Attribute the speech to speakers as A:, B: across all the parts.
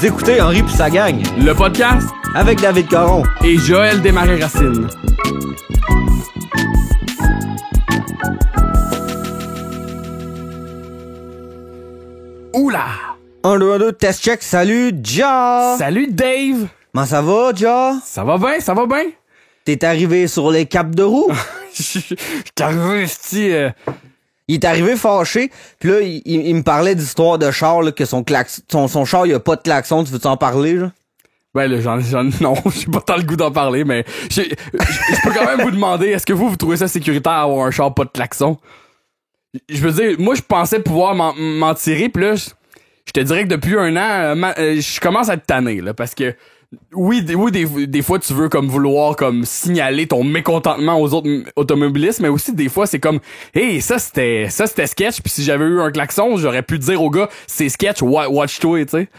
A: Vous écoutez Henri pis sa gang,
B: Le podcast
A: avec David Caron.
B: et Joël Desmarais-Racine. Oula!
A: 1, 2, 1, 2, test check, salut, Ja!
B: Salut Dave!
A: Comment ça va, Ja?
B: Ça va bien, ça va bien?
A: T'es arrivé sur les capes de roue?
B: Je suis arrivé ici,
A: Il est arrivé fâché, pis là, il me parlait d'histoire de char, là, que son char, il a pas de klaxon, tu veux-tu en parler, là?
B: Ben là, non, j'ai pas tant le goût d'en parler, mais je peux quand même vous demander, est-ce que vous trouvez ça sécuritaire d'avoir un char pas de klaxon? Je veux dire, moi je pensais pouvoir m'en tirer, pis là, je te dirais que depuis un an, je commence à être tanné, là, parce que oui, des fois tu veux comme vouloir comme signaler ton mécontentement aux autres automobilistes, mais aussi des fois c'est comme hey, ça c'était sketch, puis si j'avais eu un klaxon, j'aurais pu dire au gars c'est sketch, watch-toi, tu sais.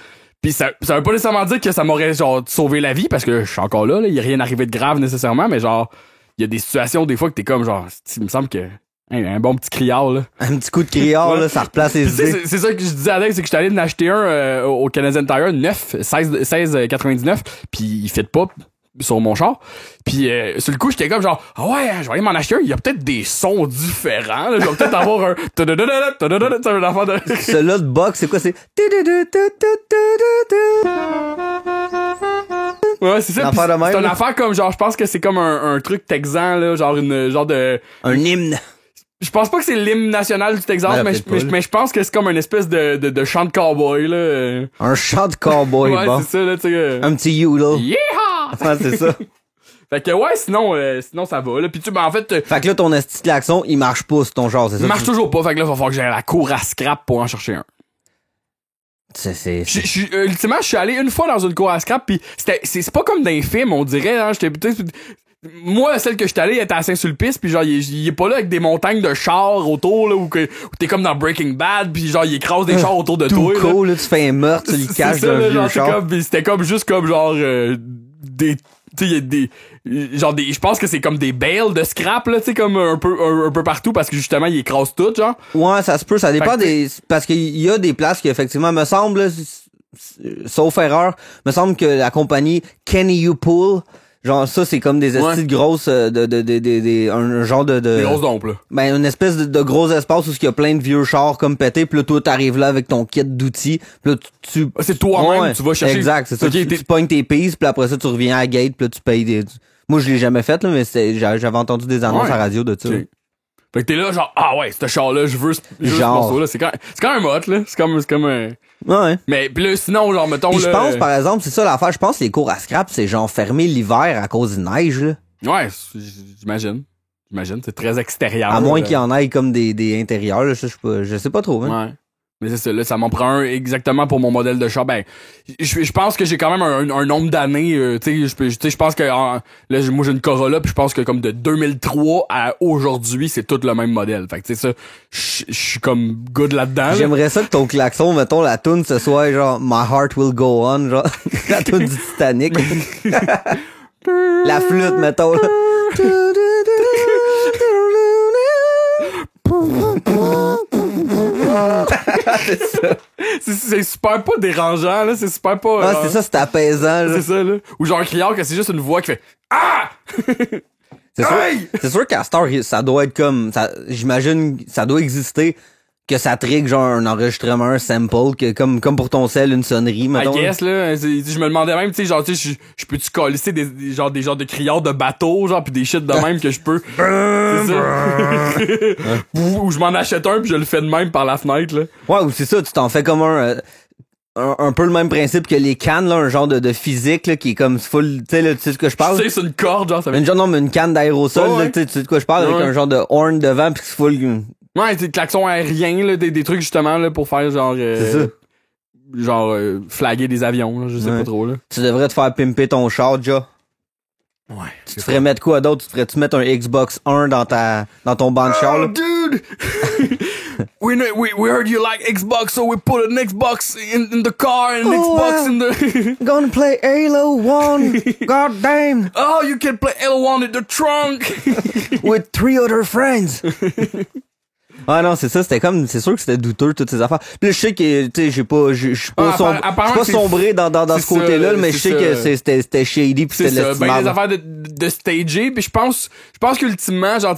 B: Puis ça veut pas nécessairement dire que ça m'aurait genre sauvé la vie, parce que je suis encore là, il y a rien arrivé de grave nécessairement, mais genre il y a des situations des fois que t'es comme genre, il me semble que un bon petit criard, là.
A: Un petit coup de criard, là, ça replace les idées.
B: C'est ça que je disais à Alex, c'est que j'étais allé en acheter un au Canadian Tire, 16,99, puis il fit pas sur mon char. Puis sur le coup, j'étais comme genre, ah ouais, je vais aller m'en acheter un, il y a peut-être des sons différents, là. Je vais peut-être avoir un
A: Celui-là de box, c'est quoi? C'est...
B: Ouais, c'est ça.
A: L'affaire de même,
B: C'est une
A: là.
B: affaire comme genre, je pense que c'est comme un truc texan, là, genre genre de...
A: Un hymne.
B: Je pense pas que c'est l'hymne national du Texas,
A: Ben,
B: mais je pense que c'est comme une espèce de chant de cowboy, là.
A: Un chant de cowboy,
B: Ouais,
A: bon.
B: c'est ça, là, tu sais.
A: Un petit yodel.
B: Yeehaw!
A: Ouais, c'est ça.
B: Fait que ouais, sinon ça va, là. Pis en fait,
A: Fait que là, ton esti de klaxon, il marche pas sur ton char, c'est ça?
B: il marche toujours pas, fait que là, va falloir que j'aille à la cour à scrap pour en chercher un. Ultimement, je suis allé une fois dans une cour à scrap, pis c'est pas comme dans les films, on dirait, hein, moi, celle que j'étais allé était à Saint-Sulpice, puis genre, il est pas là avec des montagnes de chars autour, là, où t'es comme dans Breaking Bad, puis genre, il écrase des chars autour de toi.
A: Tout cool, là, tu fais un meurtre, tu le caches dans un vieux char.
B: C'était comme juste comme genre, des, tu sais, il y a des, genre je pense que c'est comme des bales de scrap, là, tu sais, comme un peu partout, parce que justement, il écrase tout, genre.
A: Ouais, ça se peut, ça dépend
B: Fait que
A: parce qu'il y a des places qui, effectivement, me semble, là, sauf erreur, me semble que la compagnie Kenny Pool, genre, ça, c'est comme des estis de grosses, un genre de...
B: Des grosses dompes, là.
A: Ben, une espèce de gros espace où il y a plein de vieux chars comme pétés, pis là, toi, t'arrives là avec ton kit d'outils, pis là,
B: C'est toi-même, tu vas chercher.
A: Exact, c'est ça.
B: Ok,
A: Tu pognes tes pises, puis après ça, tu reviens à la gate, puis là, tu payes des... Moi, je l'ai jamais fait, là, mais j'avais entendu des annonces à la radio de ça.
B: Ok. Fait que t'es là, genre, ah ouais, ce char-là, je veux ce
A: Genre.
B: morceau-là. C'est quand même hot, là. C'est comme un...
A: Ouais.
B: Mais pis là, sinon, genre, mettons,
A: Puis
B: là...
A: je pense, par exemple, c'est ça l'affaire, je pense que les cours à scrap, c'est genre fermé l'hiver à cause de neige, là.
B: Ouais, j'imagine. C'est très extérieur.
A: À moins
B: là.
A: qu'il y en ait comme des intérieurs, là, je sais pas trop, hein.
B: Ouais. Mais c'est ça, là, ça m'en prend un exactement pour mon modèle de char. Ben, je pense que j'ai quand même un nombre d'années, tu sais, je pense que, là, moi, j'ai une Corolla, puis je pense que comme de 2003 à aujourd'hui, c'est tout le même modèle. Fait que, tu sais, ça, je suis comme good là-dedans. Là.
A: J'aimerais ça que ton klaxon, mettons, la toune, ce soit genre My Heart Will Go On, genre, la toune du Titanic. La flûte, mettons, là. C'est ça.
B: C'est super pas dérangeant, là. C'est super pas...
A: Ah, c'est ça, c'est apaisant, là.
B: C'est ça, là. Ou genre un criard que c'est juste une voix qui fait « Ah! »
A: C'est sûr qu'à Star, ça doit être comme, j'imagine, ça doit exister, que ça trigue genre un enregistrement, un sample, que comme pour ton sel, une sonnerie, mettons.
B: I guess, là. Je me demandais même, tu sais, genre, tu sais, je peux-tu colisser des genres de criards de bateau, genre, pis des shit de même que je peux. C'est ça. Ou je m'en achète un pis je le fais de même par la fenêtre, là.
A: Ouais, ou c'est ça, tu t'en fais comme un peu le même principe que les cannes, là, un genre de physique, là, qui est comme full, tu sais, là, tu sais de quoi je parle?
B: Tu sais, c'est une corde, genre, ça fait...
A: Une canne d'aérosol,
B: ouais.
A: là, tu sais de quoi je parle, avec un genre de horn devant, pis c'est full...
B: Ouais, c'est klaxon aérien, là, des trucs, justement, là, pour faire, genre...
A: C'est ça.
B: Genre, flaguer des avions, là, je sais pas trop, là.
A: Tu devrais te faire pimper ton char, déjà.
B: Ouais.
A: Tu te ferais mettre quoi d'autre? Tu ferais-tu mettre un Xbox 1 dans ton banc de char, là?
B: Dude! we heard you like Xbox, so we put an Xbox in the car and an Xbox in the...
A: Gonna play Halo 1. God damn.
B: Oh, you can play Halo 1 in the trunk!
A: With 3 other friends. Ah non, c'est ça, c'est sûr que c'était douteux, toutes ces affaires. Puis là, je sais que, tu sais, je suis pas sombré dans ce côté-là, mais je sais que c'était shady pis c'était l'estimable.
B: Ben, les affaires de stager, pis je pense qu'ultimement, genre,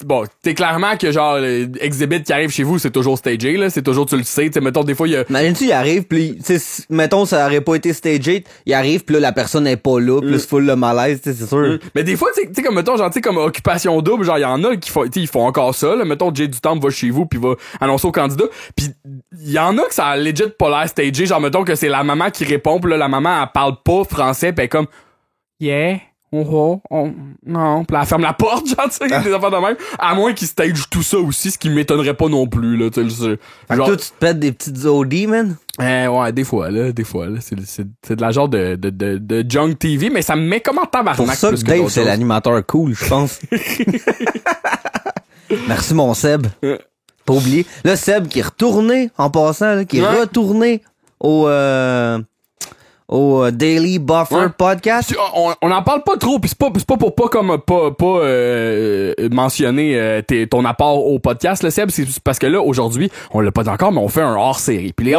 B: bon, t'es clairement que genre Exhibit qui arrive chez vous, c'est toujours stagé là, c'est toujours tu le sais, tu sais mettons des fois il y a
A: imagine-tu il arrive puis tu sais mettons ça aurait pas été stagé, il arrive puis là la personne est pas là, plus full le malaise, tu sais c'est sûr.
B: Mais des fois tu sais comme mettons genre tu sais comme Occupation Double, genre il y en a qui font ils font encore ça là, mettons Jay Dutemps va chez vous puis va annoncer au candidat, puis il y en a que ça a legit pas l'air stagé, genre mettons que c'est la maman qui répond, puis là la maman elle parle pas français, puis elle est comme yeah. Non, pis elle ferme la porte, genre, tu sais, des affaires de même. À moins qu'ils stage tout ça aussi, ce qui m'étonnerait pas non plus, là, tu sais.
A: Fait que toi, tu te pètes des petites OD, man?
B: Ouais, des fois, là. C'est de la genre de junk TV, mais ça me met comme en tabarnak.
A: Pour ça que Dave, c'est l'animateur cool, je pense. Merci, mon Seb. Pas oublié. Là, Seb qui est retourné, en passant, là, qui est retourné au Daily Buffer podcast.
B: On en parle pas trop, pis c'est pas pour pas mentionner ton apport au podcast, le Seb, c'est parce que là aujourd'hui, on l'a pas encore, mais on fait un hors-série. Puis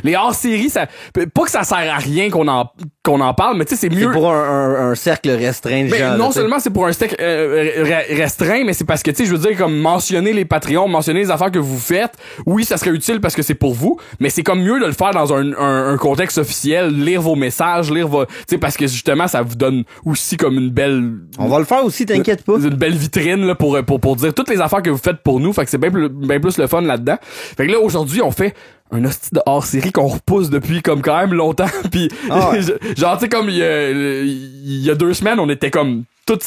B: les hors-séries, ça pas que ça sert à rien qu'on en parle, mais tu sais c'est mieux.
A: C'est pour un cercle restreint de gens.
B: Non seulement c'est pour un cercle restreint, mais c'est parce que tu sais je veux dire comme mentionner les Patreons, mentionner les affaires que vous faites. Oui, ça serait utile parce que c'est pour vous, mais c'est comme mieux de le faire dans un contexte officiel, lire vos messages, tu sais parce que justement ça vous donne aussi comme une belle.
A: On va le faire aussi, t'inquiète pas.
B: Une belle vitrine là pour dire toutes les affaires que vous faites pour nous, fait que c'est bien plus le fun là-dedans. Fait que là aujourd'hui on fait un hostie de hors-série qu'on repousse depuis comme quand même longtemps, puis genre tu sais comme il y a 2 semaines on était comme toute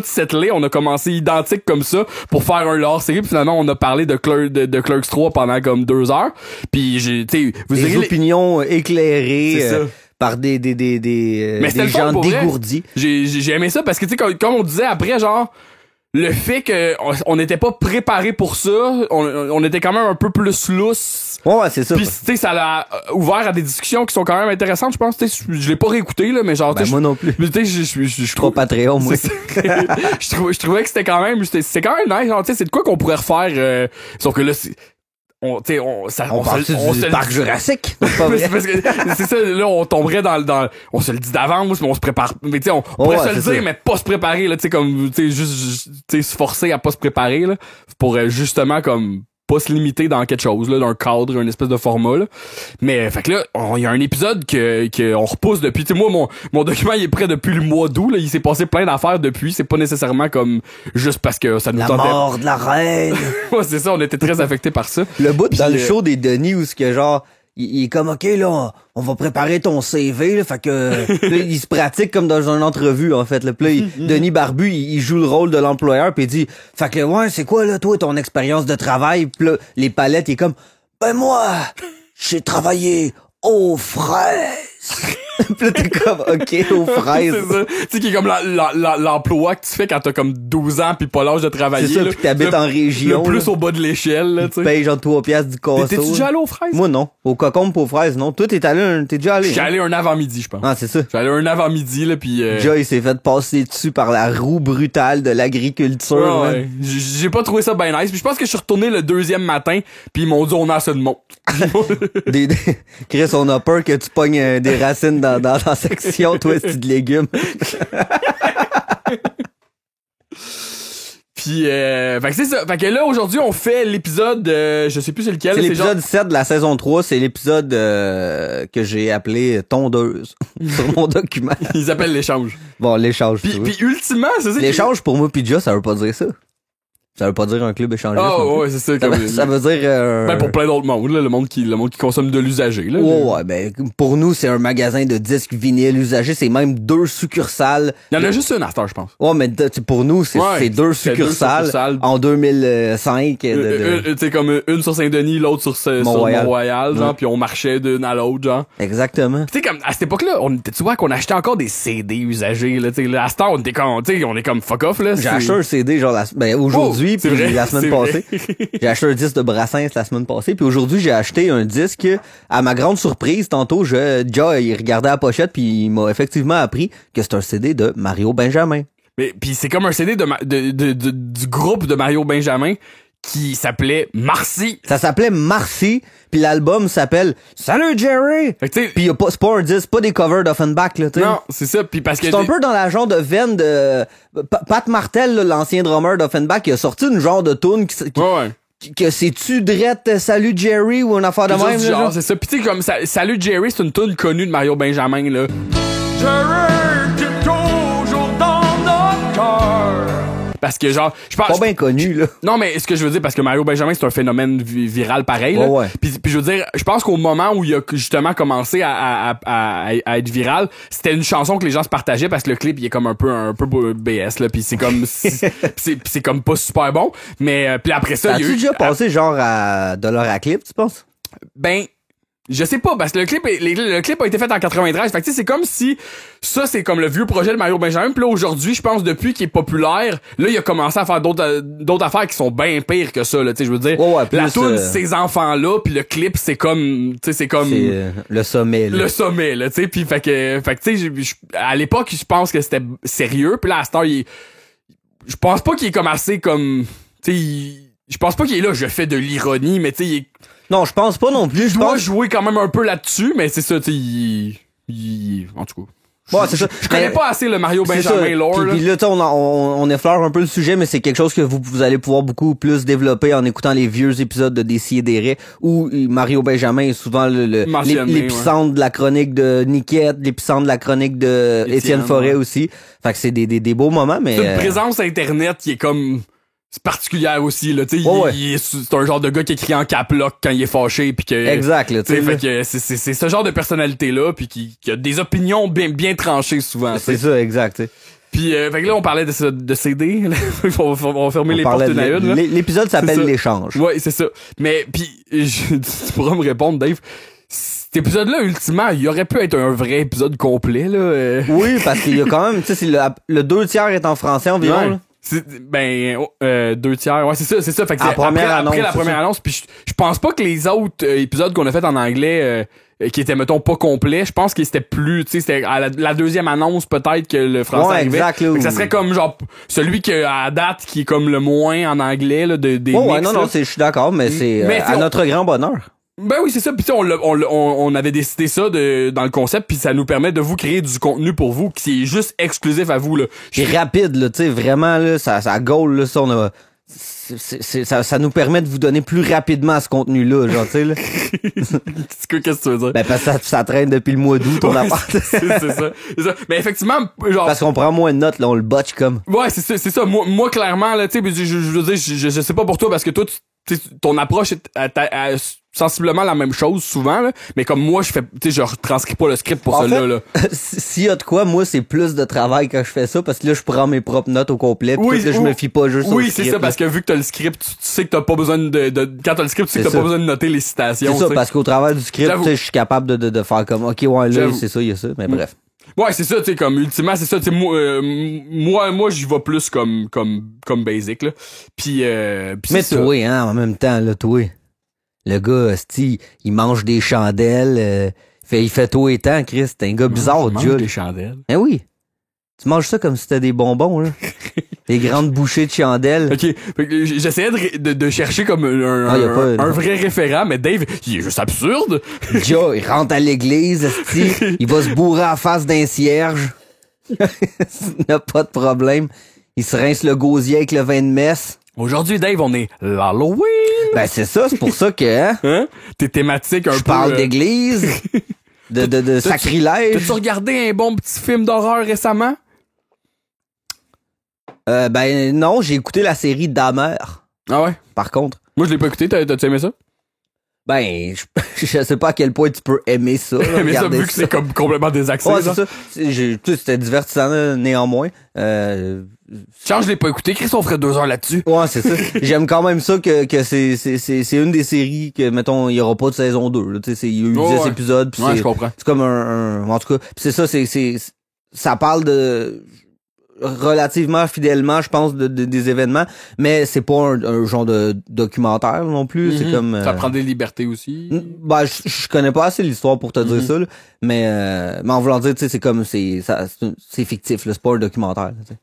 B: settlée, on a commencé identique comme ça pour faire un hors-série, puis finalement on a parlé de Clerks 3 pendant comme 2 heures, puis j'ai tu sais vous
A: des opinions éclairées par des gens dégourdis.
B: J'ai aimé ça parce que tu sais comme on disait après genre le fait que on n'était pas préparé pour ça, on était quand même un peu plus lousse.
A: Ouais, c'est ça.
B: Puis tu sais ça l'a ouvert à des discussions qui sont quand même intéressantes, je pense. Tu sais je l'ai pas réécouté là, mais genre
A: moi non plus.
B: Tu sais je trouve
A: Patreon moi.
B: je trouvais que c'était quand même nice, genre tu sais c'est de quoi qu'on pourrait refaire sauf que là on
A: parle du parc Jurassique.
B: C'est ça, là, on tomberait dans on se le dit d'avance, mais on se prépare, mais tu sais, on pourrait se le dire, mais pas se préparer, là, tu sais, comme, tu sais, juste, tu sais, se forcer à pas se préparer, là, pour justement, comme, pas se limiter dans quelque chose, là, d'un cadre, une espèce de format, là. Mais, fait que là, il y a un épisode que on repousse depuis, tu sais, moi, mon document, il est prêt depuis le mois d'août, là, il s'est passé plein d'affaires depuis, c'est pas nécessairement comme, juste parce que ça nous tentait.
A: La mort de la reine!
B: Ouais, c'est ça, on était très affectés par ça.
A: Le bout dans le show des Denis où ce que genre, il est comme, OK, là, on va préparer ton CV, là, fait que, là, il se pratique comme dans une entrevue, en fait, là. Puis là, Denis Barbu, il joue le rôle de l'employeur, puis il dit, fait que, ouais, c'est quoi, là, toi, ton expérience de travail? Puis là, les palettes, il est comme, ben moi, j'ai travaillé aux fraises. Pis là, t'es comme, OK, aux fraises.
B: C'est ça. Tu sais, qui est comme l'emploi que tu fais quand t'as comme 12 ans pis pas l'âge de travailler.
A: C'est ça, pis t'habites en région.
B: Le plus au bas de l'échelle, là, tu sais.
A: Tu payes genre 3 piastres du casseau.
B: T'es-tu déjà allé aux fraises?
A: Moi, non. Au cocombe aux fraises, non. Toi, t'es déjà allé.
B: J'étais allé un avant-midi, je pense.
A: Ah, c'est ça.
B: J'étais allé un avant-midi, là, pis
A: Joy s'est fait passer dessus par la roue brutale de l'agriculture.
B: Ouais. J'ai pas trouvé ça bien nice. Puis je pense que je suis retourné le 2e matin, pis ils m'ont dit on a assez de monde.
A: Chris, on a peur que tu pognes des racines dans la section, toi, c'est de légumes.
B: Puis, fait que c'est ça. Fait que là, aujourd'hui, on fait l'épisode, je sais plus c'est lequel.
A: C'est l'épisode 7 de la saison 3. C'est l'épisode que j'ai appelé tondeuse sur mon document.
B: Ils appellent l'échange.
A: Bon, l'échange.
B: Puis ultimement, c'est ça.
A: L'échange, pour moi, pis ça veut pas dire ça. Ça veut pas dire un club échangiste.
B: Ah ouais, c'est ça.
A: Ça veut dire
B: ben pour plein d'autres mondes, là, le monde qui consomme de l'usager, là.
A: Ouais, ben pour nous c'est un magasin de disques vinyles usagés, c'est même 2 succursales.
B: Il y en a juste une after, je pense.
A: Ouais, mais pour nous c'est 2 succursales en 2005.
B: Tu sais comme une sur Saint-Denis, l'autre sur Mont-Royal, genre, puis on marchait d'une à l'autre, genre.
A: Exactement.
B: Tu sais comme à cette époque-là, tu vois qu'on achetait encore des CD usagés, là, tu sais, à ce temps on était comme, tu sais, on est comme fuck off là.
A: J'ai acheté un CD genre aujourd'hui. Puis la semaine passée. J'ai acheté un disque de Brassens la semaine passée. Puis aujourd'hui, j'ai acheté un disque. À ma grande surprise, tantôt, déjà, il regardait la pochette puis il m'a effectivement appris que c'est un CD de Mario Benjamin.
B: Mais puis c'est comme un CD du groupe de Mario Benjamin qui s'appelait Marcy.
A: Ça s'appelait Marcy, puis l'album s'appelle Salut Jerry.
B: Fait que, tu sais,
A: Puis c'est pas un disque, pas des covers d'Offenbach là, tu sais.
B: non, c'est ça. Puis parce que
A: C'est un peu dans la genre de veine de Pat Martel, là, l'ancien drummer d'Offenbach, qui a sorti une genre de tune
B: ouais.
A: que c'est-tu drette Salut Jerry ou une affaire de
B: Quelque
A: même
B: chose
A: là,
B: du genre,
A: genre?
B: c'est ça. Puis tu sais comme Salut Jerry, c'est une tune connue de Mario Benjamin là. Jerry, t'es toujours dans notre cœur. Parce que genre, je pense
A: Pas bien connu là.
B: non, mais ce que je veux dire, parce que Mario Benjamin, c'est un phénomène viral pareil. Là.
A: Ouais.
B: Puis je veux dire, je pense qu'au moment où il a justement commencé à être viral, c'était une chanson que les gens se partageaient parce que le clip, il est comme un peu BS, là. Puis c'est comme, c'est comme pas super bon. Mais puis après ça, il y a
A: As-tu
B: eu...
A: déjà passé genre à $1 à clip, tu penses?
B: Ben... Je sais pas, parce que le clip a été fait en 93. Fait que tu sais, c'est comme si ça, c'est comme le vieux projet de Mario Benjamin. Puis là, aujourd'hui, je pense, depuis qu'il est populaire, là, il a commencé à faire d'autres affaires qui sont bien pires que ça, là. Tu sais, je veux dire,
A: Ouais,
B: la
A: plus,
B: toune, ces enfants-là, puis le clip, c'est comme, tu sais, c'est comme...
A: C'est le sommet là.
B: le sommet, là, tu sais. Puis fait que tu sais, à l'époque, je pense que c'était sérieux. Puis là, à cette heure, je pense pas qu'il est comme assez comme... Tu sais, je pense pas qu'il est là, je fais de l'ironie, mais tu sais, il est...
A: Non, je pense pas non plus.
B: Je dois jouer quand même un peu là-dessus, mais c'est ça, tu sais, en tout cas.
A: Ouais, c'est ça.
B: Je connais
A: Mais
B: pas assez le Mario
A: c'est
B: Benjamin
A: ça.
B: lore, là.
A: Puis là, tu sais, on effleure un peu le sujet, mais c'est quelque chose que vous allez pouvoir beaucoup plus développer en écoutant les vieux épisodes de Décideret, où Mario Benjamin est souvent
B: Mentionné,
A: l'épicentre de la chronique de Niquette, l'épicentre de la chronique de Étienne Forêt aussi. Fait que c'est des beaux moments, mais...
B: C'est une présence Internet qui est comme... C'est particulière aussi, là, tu sais.
A: Ouais,
B: c'est un genre de gars qui écrit en cap lock quand il est fâché, puis que...
A: Exact, là, tu sais.
B: Fait que c'est ce genre de personnalité-là, puis qui a des opinions bien tranchées souvent,
A: C'est ça, exact, tu sais.
B: Puis, fait que là, on parlait de CD. on va fermer les portes une à une, là.
A: L'épisode s'appelle
B: C'est ça.
A: L'échange.
B: Ouais, c'est ça. Mais, puis, tu pourras me répondre, Dave. Cet épisode-là, ultimement, il aurait pu être un vrai épisode complet, là.
A: Oui, parce qu'il y a quand même, tu sais, le 2/3 est en français environ,
B: Ouais.
A: là.
B: Ben, 2/3. Ouais, c'est ça. Fait que
A: Après
B: la première annonce, puis je pense pas que les autres épisodes qu'on a fait en anglais, qui étaient, mettons, pas complets, je pense que c'était plus, tu sais, c'était à la deuxième annonce, peut-être, que le français
A: Ouais,
B: arrivait.
A: exact, là,
B: Fait que ça serait comme, genre, celui que, à date, qui est comme le moins en anglais, là, des
A: Ouais,
B: mix,
A: non,
B: là.
A: je suis d'accord, mais c'est
B: Mais,
A: à notre grand bonheur.
B: Ben oui, c'est ça. Puis on avait décidé ça dans le concept, puis ça nous permet de vous créer du contenu pour vous qui est juste exclusif à vous, là.
A: C'est rapide, là, tu sais, vraiment, là, ça goal, là, ça, on a... ça nous permet de vous donner plus rapidement ce contenu-là, genre, tu sais, là.
B: Qu'est-ce que tu veux dire?
A: Ben, parce que ça traîne depuis le mois d'août, ton appart.
B: C'est ça. Mais effectivement, genre...
A: Parce qu'on prend moins de notes, là, on le botche comme.
B: Ouais, c'est ça. Moi, clairement, là, tu sais, je veux dire, je sais pas pour toi, parce que toi, ton approche est sensiblement la même chose souvent, là, mais comme moi, je retranscris pas le script pour
A: En
B: cela,
A: fait,
B: là.
A: S'il y a de quoi, moi, c'est plus de travail quand je fais ça, parce que là, je prends mes propres notes au complet, pis là, je me fie pas juste au
B: Oui,
A: script.
B: c'est ça, parce que vu que t'as le script, tu sais que t'as pas besoin quand t'as le script, tu sais que
A: C'est
B: t'as pas
A: ça.
B: besoin de noter les citations.
A: C'est ça,
B: t'sais.
A: parce qu'au travers du script,
B: J'avoue.
A: tu sais, je suis capable de faire comme, ok, ouais, là,
B: J'avoue.
A: c'est ça, il y a ça, mais bref.
B: Ouais, c'est ça, tu sais, comme, ultimement, c'est ça, tu sais, moi, j'y vais plus comme basic, là. Puis
A: Mais
B: c'est
A: toi, hein, en même temps, là, toi. Le gars, esti, il mange des chandelles, il fait tout et temps, Chris. T'es un gars bizarre,
B: mange
A: Jules.
B: des chandelles.
A: Eh oui. Tu manges ça comme si c'était des bonbons, là. Des grandes bouchées de chandelles.
B: Ok, fait que j'essayais de chercher comme
A: y a pas-
B: un vrai référent, mais Dave, il est juste absurde.
A: Joe, il rentre à l'église, esti, il va se bourrer en face d'un cierge. Il n'a pas de problème. Il se rince le gosier avec le vin de messe.
B: Aujourd'hui, Dave, on est l'Halloween.
A: Ben, c'est ça, c'est pour ça que, hein,
B: Hein? T'es thématique un peu.
A: je parle d'église, de sacrilège.
B: T'as-tu regardé un bon petit film d'horreur récemment?
A: Ben, non, j'ai écouté la série Dahmer,
B: Ah ouais?
A: par contre.
B: Moi, je l'ai pas écouté, t'as-tu aimé ça?
A: Ben, je sais pas à quel point tu peux aimer ça. là,
B: Mais ça,
A: regarder
B: vu que c'est comme complètement désaxé.
A: Ouais,
B: genre.
A: c'est ça. Tu sais, c'était divertissant, là, néanmoins.
B: Charles, je l'ai pas écouté. Chris, on ferait 2 heures là-dessus.
A: Ouais, c'est ça. J'aime quand même ça que c'est une des séries que, mettons, il y aura pas de saison 2, là. Tu sais, il y a eu 10
B: Ouais.
A: épisodes, pis
B: Ouais, je comprends.
A: c'est comme en tout cas, pis c'est ça, ça parle de relativement fidèlement, je pense, des événements, mais c'est pas un genre de documentaire non plus. C'est comme
B: Ça prend des libertés aussi.
A: ben, je connais pas assez l'histoire pour te dire ça, là, mais en voulant dire, tu sais, c'est comme c'est fictif, là, c'est pas un documentaire, là, tu sais.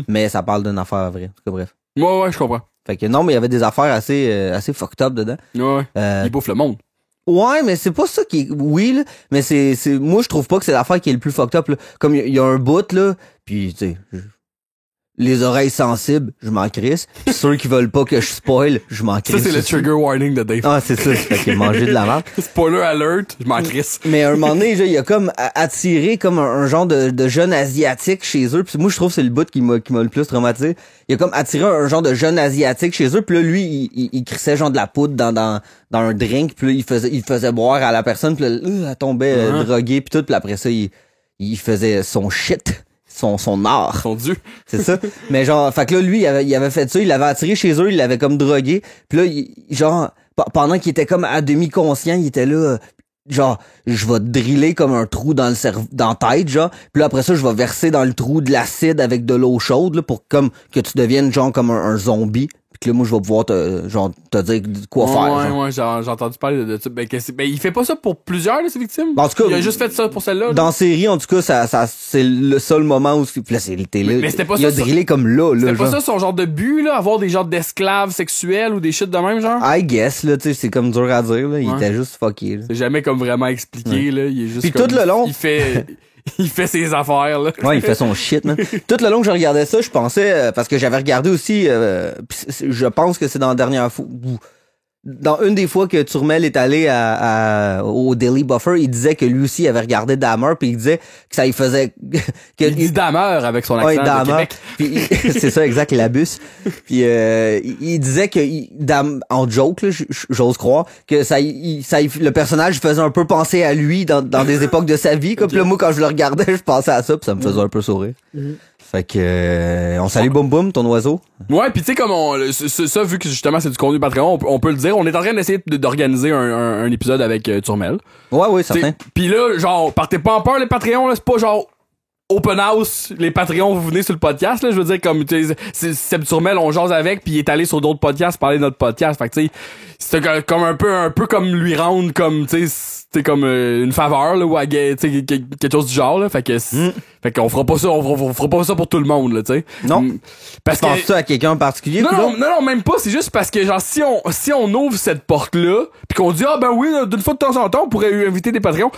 A: Mais ça parle d'une affaire vraie. En tout cas, bref.
B: Ouais, je comprends.
A: Fait que non, mais il y avait des affaires assez fucked up dedans.
B: Ouais. Il bouffe le monde.
A: Ouais, mais c'est pas ça qui est... Oui, là, mais c'est... Moi, je trouve pas que c'est l'affaire qui est le plus fucked up, là. Comme il y a un bout, là, puis, tu sais... Les oreilles sensibles, je m'en crisse. Ceux qui veulent pas que je spoil, je m'en crisse.
B: Ça, c'est le
A: aussi.
B: trigger warning de Dave.
A: Ah, c'est ça. Fait qu'il a mangé de la merde.
B: Spoiler alert, je m'en crisse.
A: Mais à un moment donné, il a comme attiré comme un genre de jeune asiatique chez eux. Puis moi, je trouve que c'est le bout qui m'a le plus traumatisé. Il a comme attiré un genre de jeune asiatique chez eux. Puis là, lui, il crissait genre de la poudre dans un drink. Puis là, il faisait boire à la personne. Puis là, elle tombait droguée. Puis tout. Puis après ça, il faisait son shit. Son art.
B: Son dieu.
A: C'est ça. Mais genre, fait que là, lui, il avait fait ça, il l'avait attiré chez eux, il l'avait comme drogué. Puis là, genre, pendant qu'il était comme à demi conscient, il était là, genre, je vais te driller comme un trou dans le dans la tête, genre. Puis là, après ça, je vais verser dans le trou de l'acide avec de l'eau chaude, là, pour comme que tu deviennes genre comme un zombie. Puis que là, moi, je vais pouvoir te dire quoi faire.
B: Ouais, j'ai entendu parler de ça. Ben, il fait pas ça pour plusieurs, de ses victimes.
A: En tout cas,
B: il a juste fait ça pour celle-là.
A: Dans la série, en tout cas, ça c'est le seul moment où... Puis là, c'est le télé.
B: Mais c'était pas
A: il a drillé comme là.
B: C'était pas ça son genre de but, là, avoir des genres d'esclaves sexuels ou des shit de même, genre?
A: I guess, là, tu sais, c'est comme dur à dire, là. Il était juste fucké, là.
B: C'est jamais comme vraiment expliqué, là. Il est juste.
A: Puis
B: comme,
A: tout le long.
B: Il fait ses affaires, là.
A: Ouais, il fait son shit, man. Tout le long que je regardais ça, je pensais, parce que j'avais regardé aussi, je pense que c'est dans la dernière fois, dans une des fois que Turmel est allé au Daily Buffer, il disait que lui aussi avait regardé Dahmer, puis il disait que ça lui faisait...
B: il dit Dahmer avec son accent de Québec.
A: Puis c'est ça, exact, l'abus. Puis il disait que, en joke, là, j'ose croire, que le personnage faisait un peu penser à lui dans des époques de sa vie. Comme puis là, moi, quand je le regardais, je pensais à ça, puis ça me faisait un peu sourire. Fait que on salue Boum Boum, ton oiseau.
B: Ouais, puis tu sais comme ça vu que justement c'est du contenu Patreon, on peut le dire, on est en train d'essayer d'organiser un épisode avec Turmel.
A: Ouais, certain.
B: Puis là, genre partez pas en peur les Patreons, là, c'est pas genre open house, les Patreons, vous venez sur le podcast, là, je veux dire, comme, Seb Turmel, on jase avec, puis il est allé sur d'autres podcasts parler de notre podcast, fait que, tu sais, c'était comme un peu comme lui rendre, comme, tu sais, c'était comme une faveur, là, ou quelque chose du genre, là, fait qu'on fera pas ça, on fera pas ça pour tout le monde, là, tu sais.
A: Non.
B: Parce que...
A: Penses-tu à quelqu'un en particulier?
B: Non, même pas, c'est juste parce que, genre, si on ouvre cette porte-là, puis qu'on dit, ah, ben oui, d'une fois de temps en temps, on pourrait inviter des Patreons,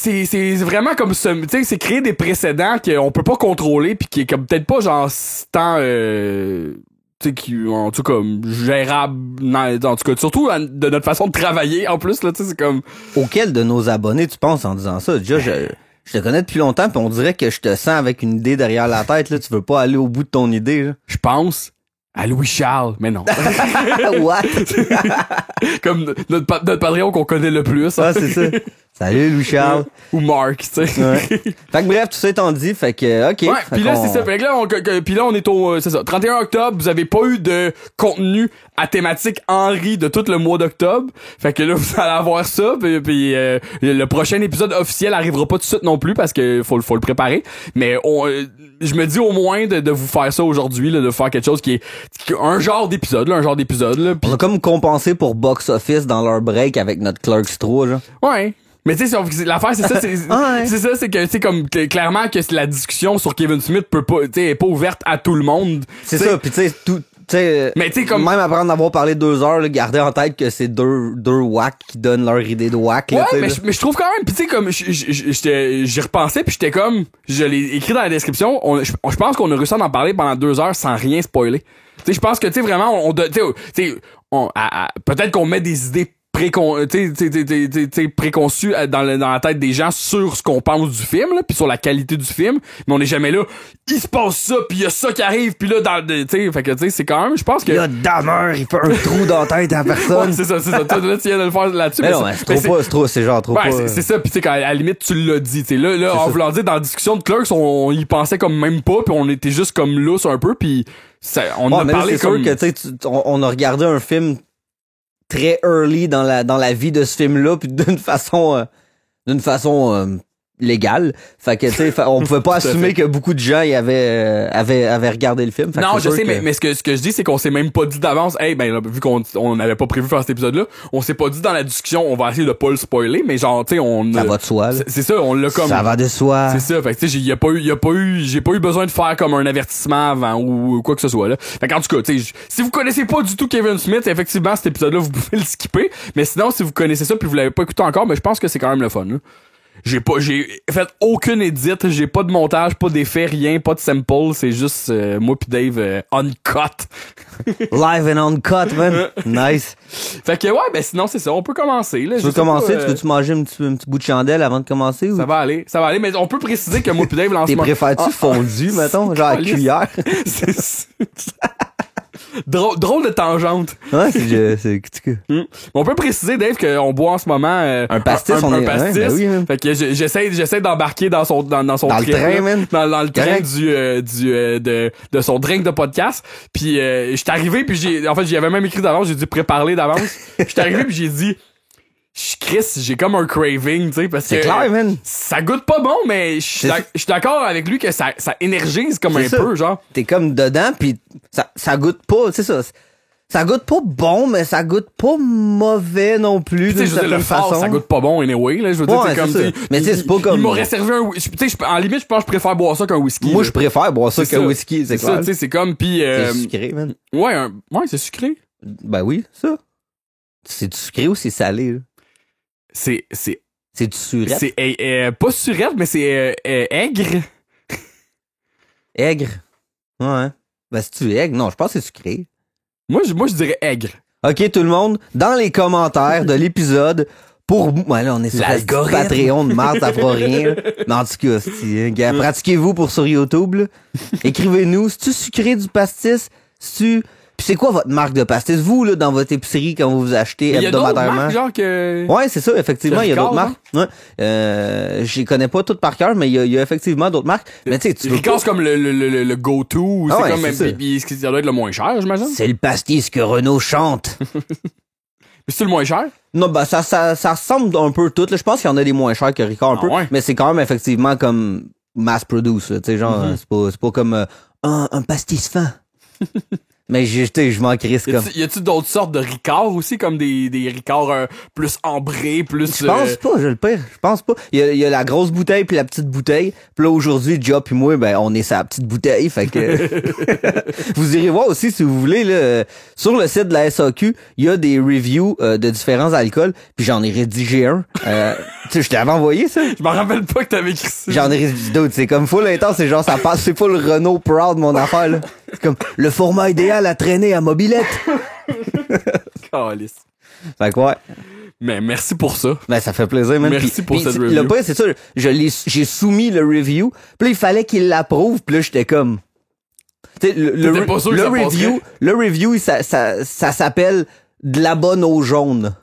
B: c'est vraiment comme ça, tu sais, c'est créer des précédents qu'on peut pas contrôler puis qui est comme peut-être pas genre tant tu sais qui en tout cas gérable en tout cas surtout de notre façon de travailler en plus là, tu sais, c'est comme
A: auquel de nos abonnés tu penses en disant ça? Déjà je te connais depuis longtemps puis on dirait que je te sens avec une idée derrière la tête là, tu veux pas aller au bout de ton idée là.
B: Je pense à Louis Charles, mais non.
A: What?
B: Comme notre Patreon qu'on connaît le plus.
A: Ah, c'est ça. Salut Louis Charles.
B: Ou Mark, tu sais.
A: Ouais. Fait que bref, tout ça étant dit, fait que OK.
B: Ouais, puis là c'est ça. Fait que là on est au c'est ça, 31 octobre, vous avez pas eu de contenu à thématique Henry de tout le mois d'octobre. Fait que là vous allez avoir ça puis le prochain épisode officiel arrivera pas tout de suite non plus parce que faut le préparer, mais je me dis au moins de vous faire ça aujourd'hui là, de faire quelque chose qui est un genre d'épisode là. Pis...
A: On a comme compensé pour Box Office dans leur break avec notre Clerks 3, genre.
B: Ouais. Mais tu sais, l'affaire, c'est ça, c'est ça, c'est que, tu sais, comme, clairement que la discussion sur Kevin Smith peut pas, tu sais, est pas ouverte à tout le monde.
A: C'est ça, pis tu sais, tout, mais tu sais, comme. Même après en avoir parlé 2 heures, là, gardez en tête que c'est deux whack qui donnent leur idée de whack, là.
B: Ouais, mais je trouve quand même, pis tu sais, comme, j'y repensais pis j'étais comme, je l'ai écrit dans la description, je pense qu'on a réussi à en parler pendant 2 heures sans rien spoiler. Tu sais, je pense que, tu sais, vraiment, peut-être qu'on met des idées préconçu dans la tête des gens sur ce qu'on pense du film là, puis sur la qualité du film, mais on est jamais là il se passe ça puis il y a ça qui arrive puis là tu sais fait que tu sais c'est quand même je pense que
A: là Dahmer il fait un trou dans la tête à personne.
B: Ouais, c'est ça toi là tu viens de le faire là-dessus
A: mais non c'est genre trop pas
B: c'est ça puis tu sais à la limite tu l'as dit tu sais là en voulant dire dans la discussion de Clerks on y pensait comme même pas puis on était juste comme lousse un peu puis on a parlé
A: c'est comme sûr que tu sais on a regardé un film très early dans la vie de ce film-là, puis d'une façon légal. Fait que, tu sais, on pouvait pas assumer que beaucoup de gens y avaient regardé le film. Fait
B: non,
A: que
B: je sais,
A: que...
B: mais ce que je dis, c'est qu'on s'est même pas dit d'avance, hey, ben, là, vu qu'on n'avait pas prévu faire cet épisode-là, on s'est pas dit dans la discussion, on va essayer de pas le spoiler, mais genre, tu sais,
A: Ça va de soi, là.
B: C'est ça, on l'a comme...
A: Ça va de soi.
B: C'est ça, fait que, tu sais, j'ai pas eu besoin de faire comme un avertissement avant ou quoi que ce soit, là. Fait qu'en tout cas, tu sais, si vous connaissez pas du tout Kevin Smith, effectivement, cet épisode-là, vous pouvez le skipper, mais sinon, si vous connaissez ça puis vous l'avez pas écouté encore, mais je pense que c'est quand même le fun, là. J'ai fait aucune edit, j'ai pas de montage, pas d'effet, rien, pas de sample, c'est juste moi pis Dave uncut.
A: Live and uncut, man. Nice.
B: Fait que ouais, ben sinon c'est ça, on peut commencer là.
A: Tu veux commencer, tu veux-tu manger un petit bout de chandelle avant de commencer ou?
B: Ça va aller, mais on peut préciser que moi pis Dave
A: T'es préfères-tu fondu, mettons, genre à cuillère?
B: Drôle de tangente.
A: Ouais, c'est
B: On peut préciser, Dave, qu'on boit en ce moment
A: un pastis.
B: Un pastis.
A: Ouais, ben oui,
B: fait que j'essaie d'embarquer dans son
A: dans
B: train,
A: le train, man.
B: Dans le train de son drink de podcast. Puis j'étais arrivé, puis j'y avais même écrit d'avance, j'ai dû préparer d'avance. J'étais arrivé, puis j'ai dit, Chris, j'ai comme un craving, tu sais, parce que
A: clair, man.
B: Ça goûte pas bon, mais je suis d'accord avec lui que ça énergise comme un peu, genre.
A: T'es comme dedans, pis ça goûte pas, c'est ça. Ça goûte pas bon, mais ça goûte pas mauvais non plus, d'une certaine façon.
B: Ça goûte pas bon anyway, là, je veux dire, c'est comme...
A: Mais c'est pas comme...
B: Il m'aurait servi un... Tu sais, en limite, je pense que je préfère boire ça qu'un whisky.
A: Moi, je préfère boire ça qu'un whisky, c'est clair.
B: Ça, tu sais, c'est comme, pis...
A: C'est sucré, man.
B: Ouais, c'est sucré.
A: Ben oui, ça. C'est sucré ou c'est salé, là? C'est du surette?
B: C'est pas surette, mais c'est aigre.
A: Aigre? Ouais. Ben c'est-tu aigre? Non, je pense que c'est sucré.
B: Moi, je dirais aigre.
A: OK, tout le monde, dans les commentaires de l'épisode, ouais, là, on est sur le Patreon de Marthe, ça fera rien. Mais en tout cas, pratiquez-vous pour sur YouTube, là. Écrivez-nous, c'est-tu sucré du pastis? Puis c'est quoi votre marque de pastis? Vous, là, dans votre épicerie, quand vous achetez hebdomadairement?
B: Il y a d'autres marques, genre que...
A: Ouais, c'est ça, effectivement, il y a d'autres marques. Ouais. Je les connais pas toutes par cœur, mais il y a effectivement d'autres marques. Mais tu sais, tu
B: Ricard, c'est comme le go-to, c'est comme, ça doit être le moins cher, j'imagine?
A: C'est le pastis que Renaud chante.
B: Mais c'est le moins cher?
A: Non, ben, ça ressemble un peu tout, là. Je pense qu'il y en a des moins chers que Ricard un peu.
B: Ouais.
A: Mais c'est quand même effectivement comme mass-produce, tu sais, genre, c'est pas comme, un pastis fin. Mais je m'en crisse comme.
B: Y a-tu d'autres sortes de Ricard aussi, comme des Ricard plus ambrés, plus...
A: Je pense pas, je pense pas. Il y a la grosse bouteille puis la petite bouteille. Puis là, aujourd'hui, Joe puis moi, ben, on est sa petite bouteille, fait que... Vous irez voir aussi, si vous voulez, là, sur le site de la SAQ, il y a des reviews de différents alcools, puis j'en ai rédigé un. Tu sais, je t'avais envoyé ça.
B: Je m'en rappelle pas que t'avais écrit ça.
A: J'en ai rédigé d'autres, c'est comme full intense, c'est genre, ça passe, c'est full Renault Proud, mon affaire, là. C'est comme, le format idéal à traîner à mobilette.
B: Calice.
A: Fait que ouais.
B: Mais merci pour ça.
A: Ben, ça fait plaisir, man.
B: Merci pour cette review.
A: Le pire, c'est ça, j'ai soumis le review, puis là, il fallait qu'il l'approuve, puis là, j'étais comme... Tu sais, le review, ça s'appelle « De la bonne eau jaune ».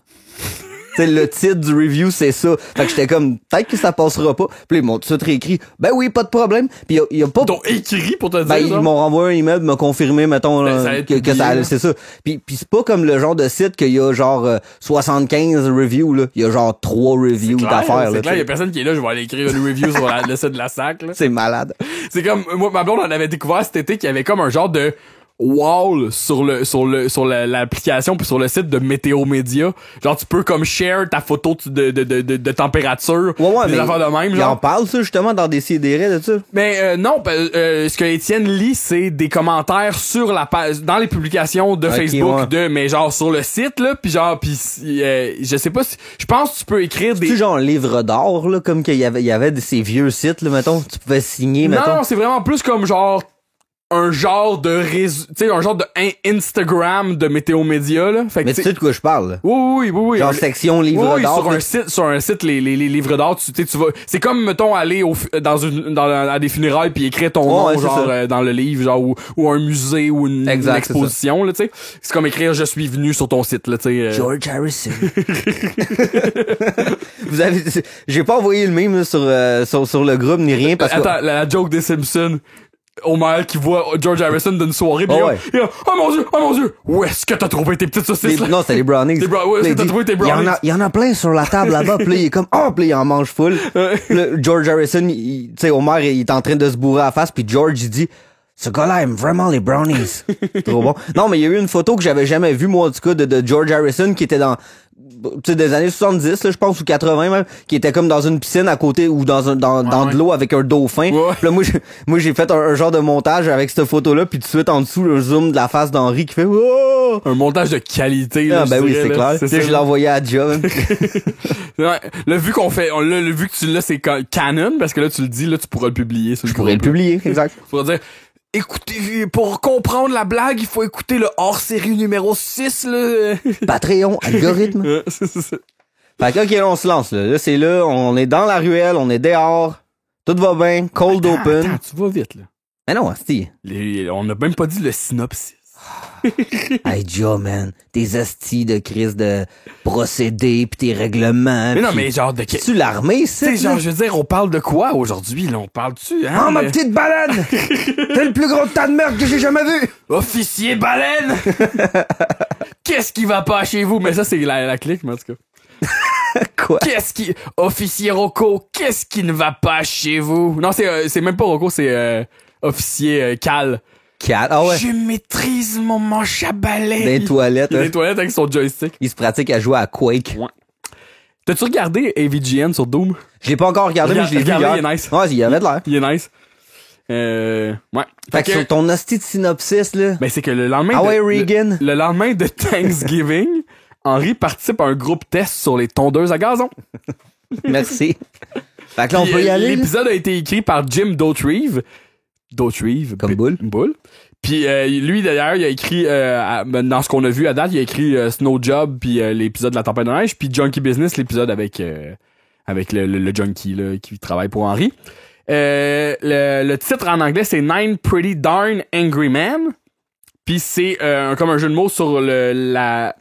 A: T'sais, le titre du review, c'est ça. Fait que j'étais comme, peut-être que ça passera pas. Puis là, ils m'ont tout de suite réécrit, ben oui, pas de problème. Puis il y a pas...
B: Ils t'ont écrit pour te dire
A: ben, ils m'ont renvoyé un email, me confirmer, mettons, que ça, c'est ça. Puis c'est pas comme le genre de site qu'il y a genre 75 reviews, là. Il y a genre 3 reviews d'affaires, là.
B: C'est clair, il y a personne qui est là, je vais aller écrire une review sur le site de la SAC, là.
A: C'est malade.
B: C'est comme, moi, ma blonde, on avait découvert cet été qu'il y avait comme un genre de wall sur l'application puis sur le site de Météo Média. Genre, tu peux comme share ta photo de température.
A: Ouais,
B: des affaires de même, genre.
A: Il en parle, ça, justement, dans des CDR de ça.
B: Mais, non, ce que Étienne lit, c'est des commentaires sur la page, dans les publications de Facebook mais genre sur le site, là, pis genre, je sais pas si, je pense que tu peux écrire des...
A: C'est genre un livre d'or, là, comme qu'il y avait de ces vieux sites, là, mettons, tu pouvais signer, mettons.
B: Non, c'est vraiment plus comme genre, un genre de réseau, tu sais, un genre de Instagram de Météo Média, là. Fait que
A: mais tu sais de quoi je parle, là.
B: Oui.
A: Genre section livre d'or.
B: Sur un site, les livres d'or, tu vas, c'est comme, mettons, aller à des funérailles puis écrire ton nom, genre, dans le livre, genre, ou un musée ou une exposition, là, tu sais. C'est comme écrire, je suis venu sur ton site, là, tu sais.
A: George Harrison. j'ai pas envoyé le meme, là, sur le groupe ni rien parce que...
B: Attends, la joke des Simpsons. Homer qui voit George Harrison d'une soirée pis il a, oh mon dieu, où est-ce que t'as trouvé tes petites saucisses là?
A: Non, c'était les brownies.
B: Où est-ce que t'as trouvé tes brownies?
A: Il y en a plein sur la table là-bas, pis là, il est comme, pis là, il en mange full. Pis là, George Harrison, tu sais, Homer, il est en train de se bourrer à la face, pis George, il dit, ce gars-là aime vraiment les brownies. Trop bon. Non, mais il y a eu une photo que j'avais jamais vue, moi, en tout cas, de George Harrison, qui était dans, tu sais, des années 70, là, je pense, ou 80 même, qui était comme dans une piscine à côté, ou dans de l'eau avec un dauphin.
B: Ouais.
A: Puis là, moi, j'ai fait un genre de montage avec cette photo-là, puis tout de suite, en dessous, le zoom de la face d'Henri qui fait, oh!
B: Un montage de qualité, là.
A: Ah, ben oui, c'est clair.
B: C'est ça.
A: Je l'ai envoyé à John.
B: Ouais. Là, vu vu que tu l'as, c'est canon, parce que là, tu le dis, là, tu pourras le publier.
A: Je pourrais le publier, exact.
B: Tu pourras dire, écoutez, pour comprendre la blague, il faut écouter le hors-série numéro 6, là.
A: Patreon, algorithme.
B: C'est ça.
A: Fait que, ok, là, on se lance, là. Là, c'est là, on est dans la ruelle, on est dehors. Tout va bien, cold open.
B: Attends, tu vas vite, là.
A: Mais non, asti.
B: On n'a même pas dit le synopsis.
A: Hey, Joe, man. Tes astis de crise de procédés pis tes règlements.
B: Mais non, mais genre de...
A: Tu l'armée,
B: Tu
A: c'est
B: sais, genre, je veux dire, on parle de quoi aujourd'hui, là? On parle-tu, hein?
A: Oh, ma petite baleine! T'es le plus gros tas de merde que j'ai jamais vu!
B: Officier baleine! Qu'est-ce qui va pas chez vous? Mais ça, c'est la clique, mais en tout cas.
A: Quoi?
B: Officier Rocco, qu'est-ce qui ne va pas chez vous? Non, c'est même pas Rocco, c'est officier Cal.
A: Cal, ah ouais.
B: Je maîtrise mon manche à balai.
A: Des toilettes,
B: Des toilettes avec son joystick.
A: Il se pratique à jouer à Quake.
B: Ouais. T'as-tu regardé AVGN sur Doom?
A: Je l'ai pas encore regardé, mais je l'ai vu hier.
B: Il est nice.
A: Ouais, il avait de l'air.
B: Il est nice. Ouais.
A: Fait que sur ton hostie de synopsis, là.
B: Ben, c'est que le lendemain
A: Ah ouais, Reagan.
B: le lendemain de Thanksgiving, Henry participe à un groupe test sur les tondeuses à gazon.
A: Merci. Fait que là, on
B: Puis,
A: peut y aller.
B: L'épisode a été écrit par Jim Dauterive.
A: Comme Bull.
B: Puis lui, d'ailleurs, il a écrit, dans ce qu'on a vu à date, il a écrit Snow Job, puis l'épisode de la tempête de neige, puis Junkie Business, l'épisode avec le junkie là, qui travaille pour Henry. Le titre en anglais, c'est Nine Pretty Darn Angry Men. Puis c'est comme un jeu de mots sur la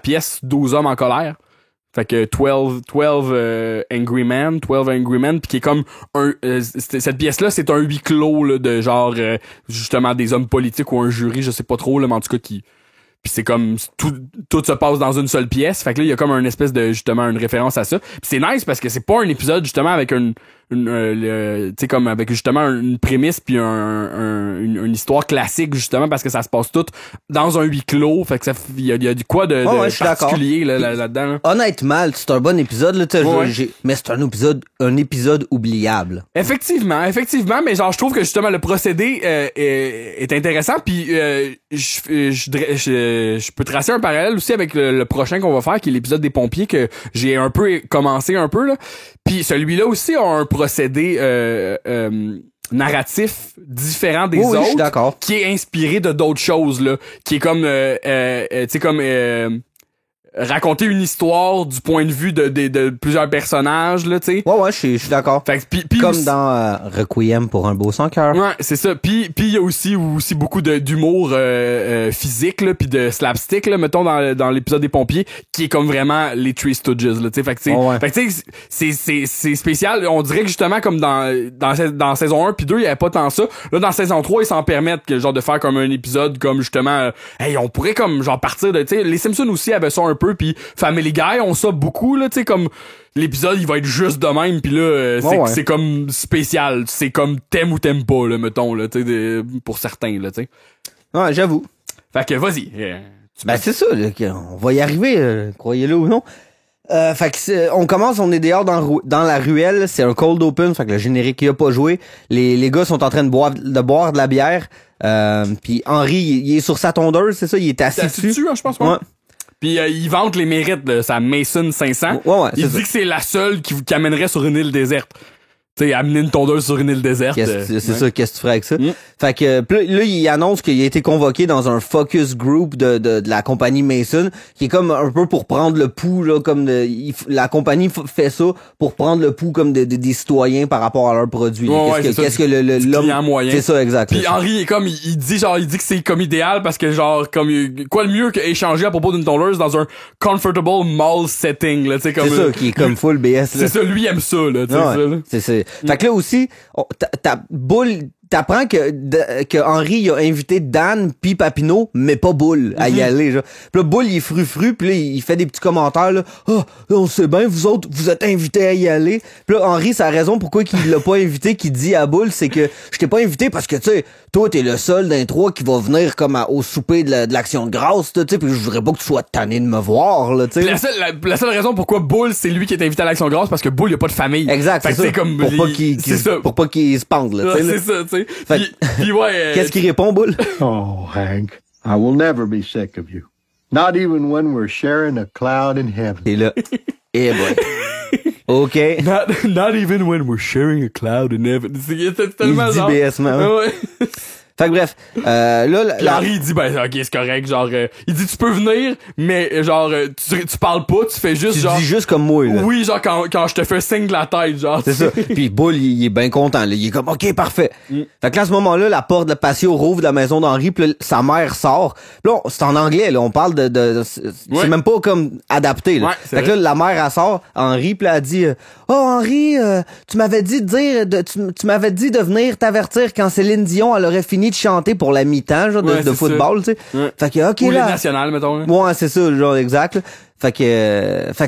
B: pièce 12 hommes en colère. Fait que 12 Angry Men, puis qui est comme cette pièce-là, c'est un huis clos là, de genre justement des hommes politiques ou un jury, je sais pas trop, là, mais en tout cas qui. Puis c'est comme tout se passe dans une seule pièce. Fait que là, il y a comme une espèce de justement une référence à ça. Puis c'est nice parce que c'est pas un épisode justement avec tu sais comme avec justement une prémisse puis une histoire classique justement parce que ça se passe tout dans un huis clos. Fait que il y a du quoi de particulier là-dedans. Là.
A: Honnêtement, c'est un bon épisode là,
B: Ouais.
A: mais c'est un épisode oubliable.
B: Effectivement, mais genre je trouve que justement le procédé est intéressant puis je peux tracer un parallèle aussi avec le prochain qu'on va faire qui est l'épisode des pompiers que j'ai un peu commencé un peu là. Puis celui-là aussi a un procédé narratif différent des autres,
A: je suis d'accord.
B: qui est inspiré de d'autres choses là, qui est comme tu sais comme raconter une histoire du point de vue de plusieurs personnages là, tu sais.
A: Ouais, je suis d'accord.
B: Fait que puis
A: comme
B: aussi,
A: dans Requiem pour un beau sans cœur.
B: ouais, c'est ça. Puis il y a aussi beaucoup d'humour physique là, puis de slapstick là, mettons dans l'épisode des pompiers, qui est comme vraiment les Three Stooges là, tu sais. Fait que tu sais, c'est spécial. On dirait que justement comme dans saison 1 puis 2, il y avait pas tant ça. Là dans saison 3, ils s'en permettent que genre de faire comme un épisode comme justement hey, on pourrait comme genre partir de tu sais, les Simpsons aussi avaient ça un peu, puis Family Guy ont ça beaucoup là, tu sais comme l'épisode il va être juste de même puis là c'est comme spécial, c'est comme t'aimes ou t'aimes pas là mettons là, tu sais pour certains là, tu sais.
A: Ouais, j'avoue.
B: Fait que vas-y.
A: C'est ça là, on va y arriver, croyez-le ou non. Fait que on commence, on est dehors dans la ruelle, c'est un cold open, fait que le générique il a pas joué. Les gars sont en train de boire de la bière. Puis Henry, il est sur sa tondeuse, c'est ça, il est assis dessus.
B: Hein, je pense. Ouais. Puis il vante les mérites de sa Mason 500.
A: Ouais,
B: il dit que c'est la seule qui amènerait sur une île déserte. Tu sais, amener une tondeuse sur une île déserte.
A: C'est ça, qu'est-ce que tu ferais avec ça? Fait que là, il annonce qu'il a été convoqué dans un focus group de la compagnie Mason, qui est comme un peu pour prendre le pouls, là, comme la compagnie fait ça pour prendre le pouls comme des citoyens par rapport à leurs produits. Qu'est-ce que l'homme
B: moyen.
A: C'est ça, exact.
B: Puis Henry est comme, il dit que c'est comme idéal parce que genre, comme, quoi de mieux qu'échanger à propos d'une tondeuse dans un comfortable mall setting, là, tu sais, comme.
A: C'est ça, qui est comme full BS, là.
B: C'est ça, lui aime ça, là, tu sais, ça, là.
A: C'est. Fait que là aussi, ta boule, t'apprends que Henry il a invité Dan puis Papineau, mais pas Bull à y aller, genre. Puis là, Bull, il est fru, puis là, il fait des petits commentaires, là. Ah, on sait bien, vous autres, vous êtes invités à y aller. Puis là, Henry, sa raison pourquoi il l'a pas invité, qu'il dit à Bull, c'est que je t'ai pas invité parce que, tu sais, toi, t'es le seul d'un trois qui va venir comme au souper de l'Action de grâce, tu sais, puis je voudrais pas que tu sois tanné de me voir, là, tu sais.
B: La seule raison pourquoi Bull, c'est lui qui est invité à l'Action de grâce, parce que Bull, il a pas de famille.
A: Exact,
B: fait
A: c'est ça.
B: Comme,
A: pour pas qu'il se pende, là, tu sais.
B: C'est ça, tu sais. Puis ouais.
A: Qu'est-ce qu'il répond, Bull?
C: Oh, Hank, I will never be sick of you. Not even when we're sharing a cloud in heaven.
A: Et là, eh boy. OK.
B: Not even when we're sharing a cloud in heaven. C'est tellement
A: il dit BS-man.
B: Ouais.
A: Fait que bref, là,
B: Henry, il dit, ben, ok, c'est correct, genre, il dit, tu peux venir, mais, genre, tu parles pas, tu fais juste,
A: tu
B: genre.
A: dis juste comme moi, là.
B: Oui, genre, quand je te fais signe de la tête, genre.
A: C'est ça. Puis Bull, il est bien content, là. Il est comme, OK, parfait. Fait que là, à ce moment-là, la porte de la patio rouvre de la maison d'Henry, puis là, sa mère sort. Puis là, c'est en anglais, là. On parle c'est même pas comme adapté, là.
B: Ouais,
A: fait que là, la mère, elle sort, Henry, puis elle dit, oh, Henry, tu m'avais dit tu m'avais dit de venir t'avertir quand Céline Dion, elle aurait fini de chanter pour la mi-temps, genre, de football, tu sais.
B: Ouais.
A: Fait que, OK,
B: ou
A: là.
B: les nationales, mettons. Là.
A: Ouais, c'est ça, genre, exact, là. Fait que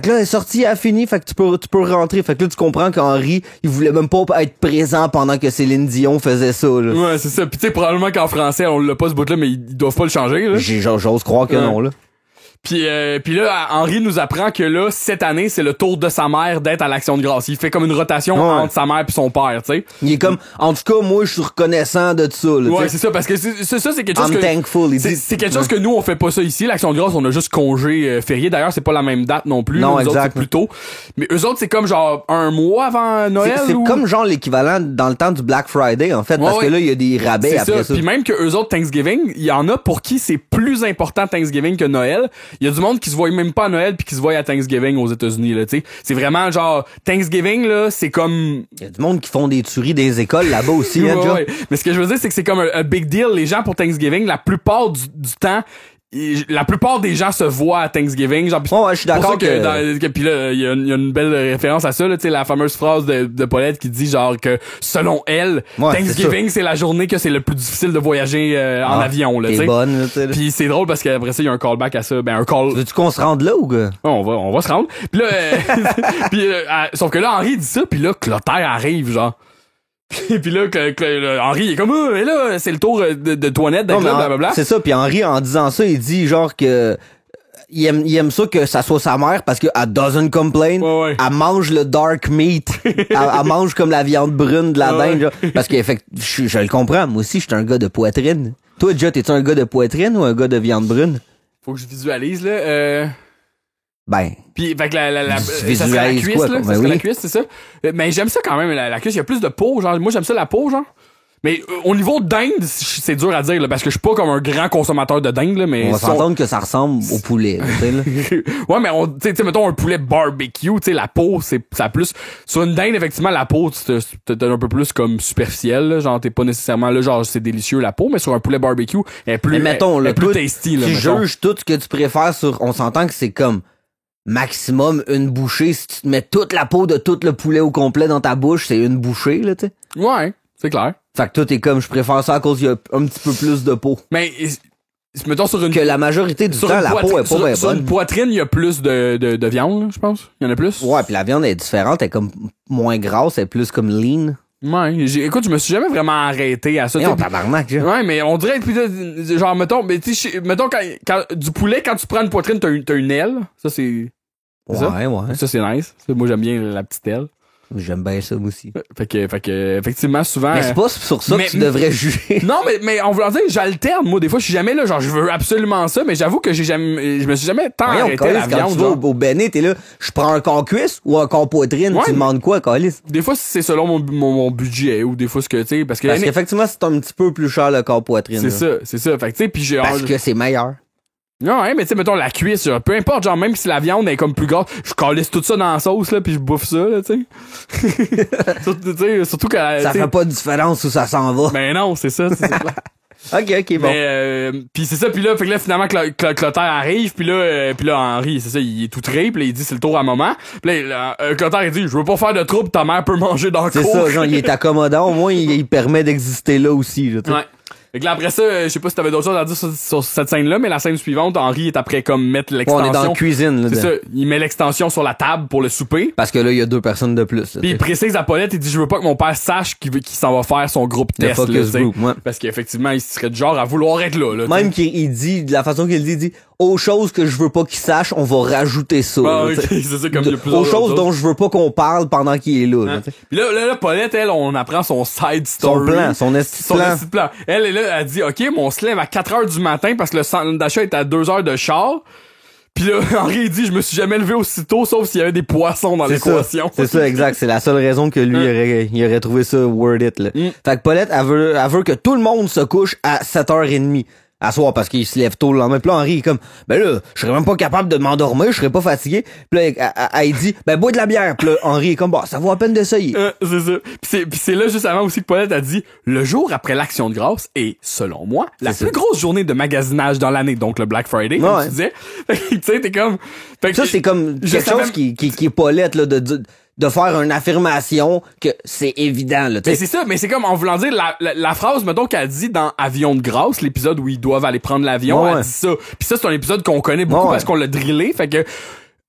A: là, elle est sortie, elle a fini, fait que tu peux rentrer. Fait que là, tu comprends qu'Henry, il voulait même pas être présent pendant que Céline Dion faisait ça, là.
B: Ouais, c'est ça. Pis tu sais, probablement qu'en français, on l'a pas ce bout-là, mais ils doivent pas le changer, là.
A: J'ose croire que non, là.
B: Puis là, Henry nous apprend que là, cette année, c'est le tour de sa mère d'être à l'Action de grâce. Il fait comme une rotation entre sa mère puis son père, tu sais.
A: Il est comme, en tout cas, moi, je suis reconnaissant de ça, là.
B: Ouais, c'est ça, parce que c'est quelque chose
A: I'm thankful,
B: c'est quelque chose que nous, on fait pas ça ici. L'Action de grâce, on a juste congé férié. D'ailleurs, c'est pas la même date non plus.
A: Non,
B: nous
A: exact.
B: autres, c'est plus tôt. Mais eux autres, c'est comme genre un mois avant Noël.
A: C'est comme genre l'équivalent dans le temps du Black Friday, en fait, parce que là, il y a des rabais après ça.
B: Puis même que eux autres, Thanksgiving, il y en a pour qui c'est plus important Thanksgiving que Noël. Il y a du monde qui se voit même pas à Noël puis qui se voit à Thanksgiving aux États-Unis, là, tu sais. C'est vraiment genre Thanksgiving, là, c'est comme...
A: Il y a du monde qui font des tueries des écoles là-bas aussi, hein, John?
B: Ouais. Mais ce que je veux dire, c'est que c'est comme un big deal. Les gens pour Thanksgiving, la plupart du temps, la plupart des gens se voient à Thanksgiving, genre.
A: Ouais, je suis d'accord
B: que puis là il y a une belle référence à ça là, tu sais, la fameuse phrase de Paulette qui dit genre que selon elle, Thanksgiving c'est la journée que c'est le plus difficile de voyager en avion là, tu sais.
A: Bonne, tu sais.
B: Puis c'est drôle parce qu'après ça il y a un callback à ça, un call.
A: Veux-tu qu'on se rende là ou quoi?
B: On va se rendre. Puis là sauf que là Henry dit ça, puis là Clotaire arrive genre. Puis là, Henry il est comme mais là c'est le tour de Toinette d'être là, blablabla.
A: C'est ça, puis Henry en disant ça, il dit genre que il aime ça que ça soit sa mère parce que elle doesn't complain.
B: Ouais.
A: Elle mange le dark meat. elle mange comme la viande brune de la dinde, genre. Parce que je le comprends, moi aussi je suis un gars de poitrine. Toi, déjà, t'es-tu un gars de poitrine ou un gars de viande brune?
B: Faut que je visualise là.
A: Ben.
B: Puis fait que ça serait la cuisse,
A: quoi,
B: là. Ça serait la cuisse, c'est ça. Mais j'aime ça quand même, la cuisse. Il y a plus de peau, genre. Moi, j'aime ça la peau, genre. Mais au niveau de dinde, c'est dur à dire, là, parce que je suis pas comme un grand consommateur de dinde, là, mais...
A: On va s'entendre que ça ressemble au poulet, tu sais, là.
B: Ouais, mais tu sais, mettons un poulet barbecue, tu sais, la peau, ça plus... Sur une dinde, effectivement, la peau, t'es un peu plus comme superficielle, là, genre, t'es pas nécessairement, là, genre, c'est délicieux, la peau, mais sur un poulet barbecue, elle est plus,
A: mettons,
B: elle est plus tasty, là,
A: tu
B: mettons.
A: juges tout ce que tu préfères sur... On s'entend que c'est comme... maximum une bouchée. Si tu te mets toute la peau de tout le poulet au complet dans ta bouche, c'est une bouchée, là, tu sais.
B: Ouais, c'est clair.
A: Fait que toi, t'es comme, je préfère ça à cause qu'il y a un petit peu plus de peau.
B: Mais, mettons sur une...
A: Que la majorité du temps, la peau est pas bien bonne.
B: Sur une poitrine, il y a plus de viande, là, je pense. Il y en a plus.
A: Ouais, puis la viande est différente, elle est comme moins grasse, elle est plus comme lean.
B: Ouais, écoute, je me suis jamais vraiment arrêté à ça.
A: Non, tabarnak, genre.
B: Ouais, mais on dirait, genre, mettons, quand du poulet, quand tu prends une poitrine, t'as une aile. Ça, c'est...
A: Ouais.
B: Ça, c'est nice. Moi, j'aime bien la petite aile.
A: J'aime bien ça, moi aussi.
B: Fait que, effectivement, souvent.
A: Mais c'est pas sur ça que tu devrais juger.
B: Non, mais en voulant dire, j'alterne, moi, des fois, je suis jamais là, genre, je veux absolument ça, mais j'avoue que je me suis jamais tant arrêté à la viande.
A: Quand tu vas au Béné, t'es là, je prends un corps cuisse ou un corps poitrine, tu demandes quoi, Calis?
B: Des fois, c'est selon mon budget, ou des fois, ce que, tu sais, parce
A: qu'effectivement, c'est un petit peu plus cher, le corps poitrine.
B: C'est ça. Fait que, tu sais, puis
A: parce que c'est meilleur.
B: Non, mais tu sais, mettons la cuisse, genre, peu importe, genre, même si la viande est comme plus grosse, je calisse tout ça dans la sauce, là, puis je bouffe ça, là, tu sais. Surtout que...
A: Ça fait pas de différence où ça s'en va.
B: Ben non, c'est ça, c'est clair.
A: Ok, bon.
B: Mais puis c'est ça, puis là, fait que là finalement Clotaire arrive, puis là Henri, c'est ça, il est tout triste, puis là il dit c'est le tour à maman. Puis là Clotaire il dit je veux pas faire de trouble, ta mère peut manger dans le cour.
A: C'est ça, genre il est accommodant, au moins il permet d'exister là aussi, là,
B: ouais. Fait que là, après ça, je sais pas si t'avais d'autres choses à dire sur cette scène-là, mais la scène suivante, Henri est après comme mettre l'extension.
A: On est dans la cuisine, là.
B: C'est ça, il met l'extension sur la table pour le souper.
A: Parce que là, il y a 2 personnes de plus. Là,
B: puis il précise à Paulette, il dit je veux pas que mon père sache qu'il s'en va faire son groupe
A: le
B: test.
A: focus
B: là,
A: group, ouais.
B: Parce qu'effectivement, il serait du genre à vouloir être là.
A: Même qu'il dit, de la façon qu'il dit, il dit aux choses que je veux pas qu'il sache, on va rajouter ça.
B: Ah,
A: là,
B: okay, c'est ça, comme il y a plusieurs
A: aux choses dont je veux pas qu'on parle pendant qu'il est là.
B: Hein? Puis là, Paulette, elle, on apprend son side story.
A: Son plan.
B: Elle, elle dit, OK, on se lève à 4h du matin parce que le centre d'achat est à 2 heures de char. Puis là, Henri, il dit, je me suis jamais levé aussitôt, sauf s'il y avait des poissons dans l'équation.
A: C'est ça, exact. C'est la seule raison que lui, il aurait trouvé ça word it, là. Fait que Paulette, elle veut que tout le monde se couche à 7h30. À soir, parce qu'il se lève tôt le lendemain. Puis là, Henri, il est comme, ben là, je serais même pas capable de m'endormir, je serais pas fatigué. Puis là, elle dit, ben bois de la bière. Puis là, Henri est comme, bah, ça vaut à peine d'essayer.
B: C'est ça. Puis c'est là, juste avant aussi, que Paulette a dit, le jour après l'Action de grâce est, selon moi, la plus grosse journée de magasinage dans l'année, donc le Black Friday, comme tu disais. Tu sais, t'es comme... Fait que
A: ça, c'est comme quelque chose qui est Paulette, là, de faire une affirmation que c'est évident, là.
B: Mais c'est ça, mais c'est comme en voulant dire la phrase, mettons, qu'elle dit dans Avion de grâce, l'épisode où ils doivent aller prendre l'avion, elle dit ça. Puis ça, c'est un épisode qu'on connaît beaucoup parce qu'on l'a drillé, fait que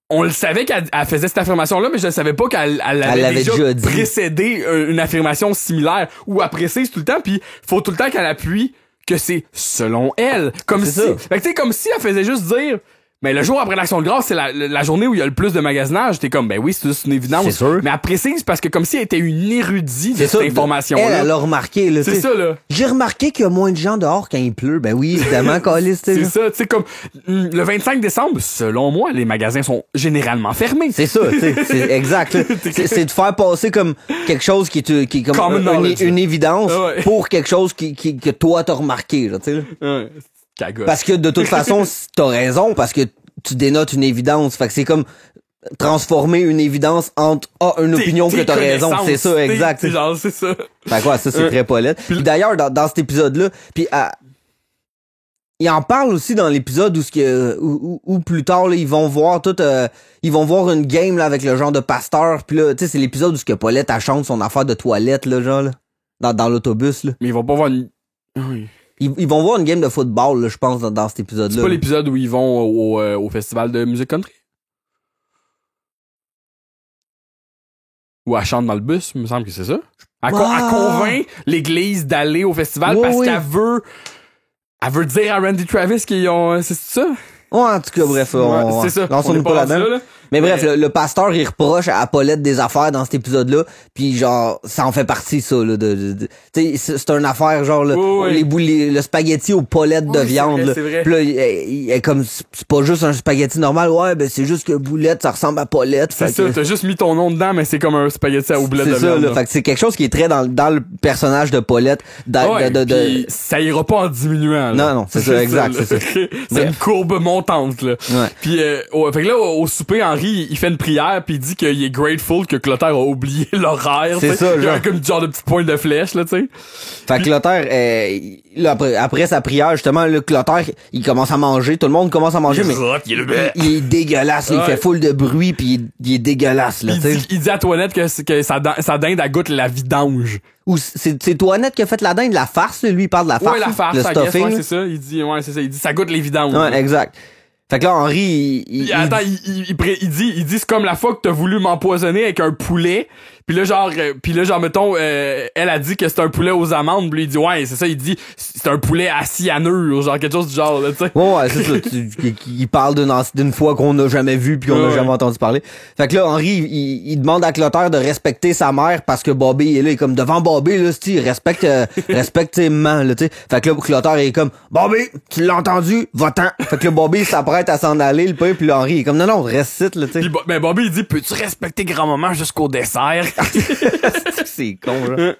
B: on le savait qu'elle faisait cette affirmation-là, mais je ne savais pas qu'elle avait déjà dit. Précédé une affirmation similaire où elle précise tout le temps, puis faut tout le temps qu'elle appuie que c'est selon elle. Comme si, fait que tu sais, comme si elle faisait juste dire, mais le jour après l'Action de grâce, c'est la journée où il y a le plus de magasinage. T'es comme, ben oui, c'est juste une évidence.
A: C'est sûr.
B: Mais elle précise parce que comme si elle était une érudite de cette information-là.
A: Elle a remarqué, là.
B: C'est ça, là.
A: J'ai remarqué qu'il y a moins de gens dehors quand il pleut. Ben oui, évidemment, Caliste.
B: C'est ça, tu sais, comme, le 25 décembre, selon moi, les magasins sont généralement fermés.
A: C'est ça, c'est exact. C'est de faire passer comme quelque chose qui est comme une évidence pour quelque chose que toi t'as remarqué, là, tu sais.
B: Ouais. Cagotte.
A: Parce que de toute façon, t'as raison, parce que tu dénotes une évidence. Fait que c'est comme transformer une évidence entre une opinion que t'as raison. C'est ça, exact.
B: C'est genre, c'est ça.
A: Fait quoi, ça c'est très Paulette. Puis d'ailleurs, dans cet épisode-là, puis il en parle aussi dans l'épisode où plus tard là, ils vont voir une game là avec le genre de pasteur. Puis là, tu sais, c'est l'épisode où ce que Paulette elle chante son affaire de toilette là, genre là, dans l'autobus là.
B: Mais ils vont pas voir une... Oui.
A: Ils vont voir une game de football, là, je pense, dans cet épisode-là.
B: C'est pas l'épisode où ils vont au festival de musique country? Ou elle chante dans le bus, il me semble que c'est ça. Elle convainc l'église d'aller au festival parce qu'elle veut dire à Randy Travis qu'ils ont... C'est ça?
A: Ouais, en tout cas, bref,
B: c'est ça.
A: Lançons-nous pas là-dedans. Mais bref, le pasteur, il reproche à Paulette des affaires dans cet épisode-là, puis genre, ça en fait partie, ça, là, tu sais, c'est une affaire, genre, là, le spaghetti aux polettes de viande, là. Puis là, il est comme, c'est pas juste un spaghetti normal, ben, c'est juste que boulette, ça ressemble à Paulette.
B: C'est ça, t'as juste mis ton nom dedans, mais c'est comme un spaghetti à boulette de viande.
A: C'est ça, là. Fait que c'est quelque chose qui est très dans le personnage de Paulette.
B: Ça ira pas en diminuant, là.
A: Non, c'est ça, exact, c'est ça.
B: C'est une courbe montante, là.
A: Ouais.
B: Puis, fait que là, au souper, il fait une prière puis il dit qu'il est grateful que Clotaire a oublié l'horaire.
A: C'est ça,
B: il y a comme genre de petite pointe de flèche, là, tu sais.
A: Fait que Clotaire, là, après sa prière, justement, le Clotaire, il commence à manger. Tout le monde commence à manger, mais il est dégueulasse. Il fait full de bruit puis il est dégueulasse, là, tu sais.
B: Il dit à Toinette que sa dinde, elle goûte la vidange.
A: Ou c'est Toinette qui a fait la dinde, la farce, lui, il parle de la farce.
B: Ouais, la farce,
A: le stuffing.
B: c'est ça. Il dit, ça goûte les vidanges.
A: Ouais, exact. Fait que là, Henri, il
B: dit c'est comme la fois que t'as voulu m'empoisonner avec un poulet. Puis là, genre, mettons, elle a dit que c'était un poulet aux amandes. Puis il dit, ouais, c'est ça, il dit, c'est un poulet à cyanure, genre, quelque chose du genre, là, tu sais.
A: Ouais, c'est ça. Il parle d'une fois qu'on n'a jamais vu puis qu'on n'a jamais entendu parler. Fait que là, Henri, il demande à Clotaire de respecter sa mère parce que Bobby est là, il est comme devant Bobby, là, respecte tes mamans, là, tu sais. Fait que là, Clotaire est comme, Bobby, tu l'as entendu, va-t'en. Fait que là, Bobby s'apprête à s'en aller, le pain, puis là, Henri est comme, non, reste ici, là, tu sais.
B: Ben, Bobby, il dit, peux-tu respecter grand-maman jusqu'au dessert?
A: C'est con, là.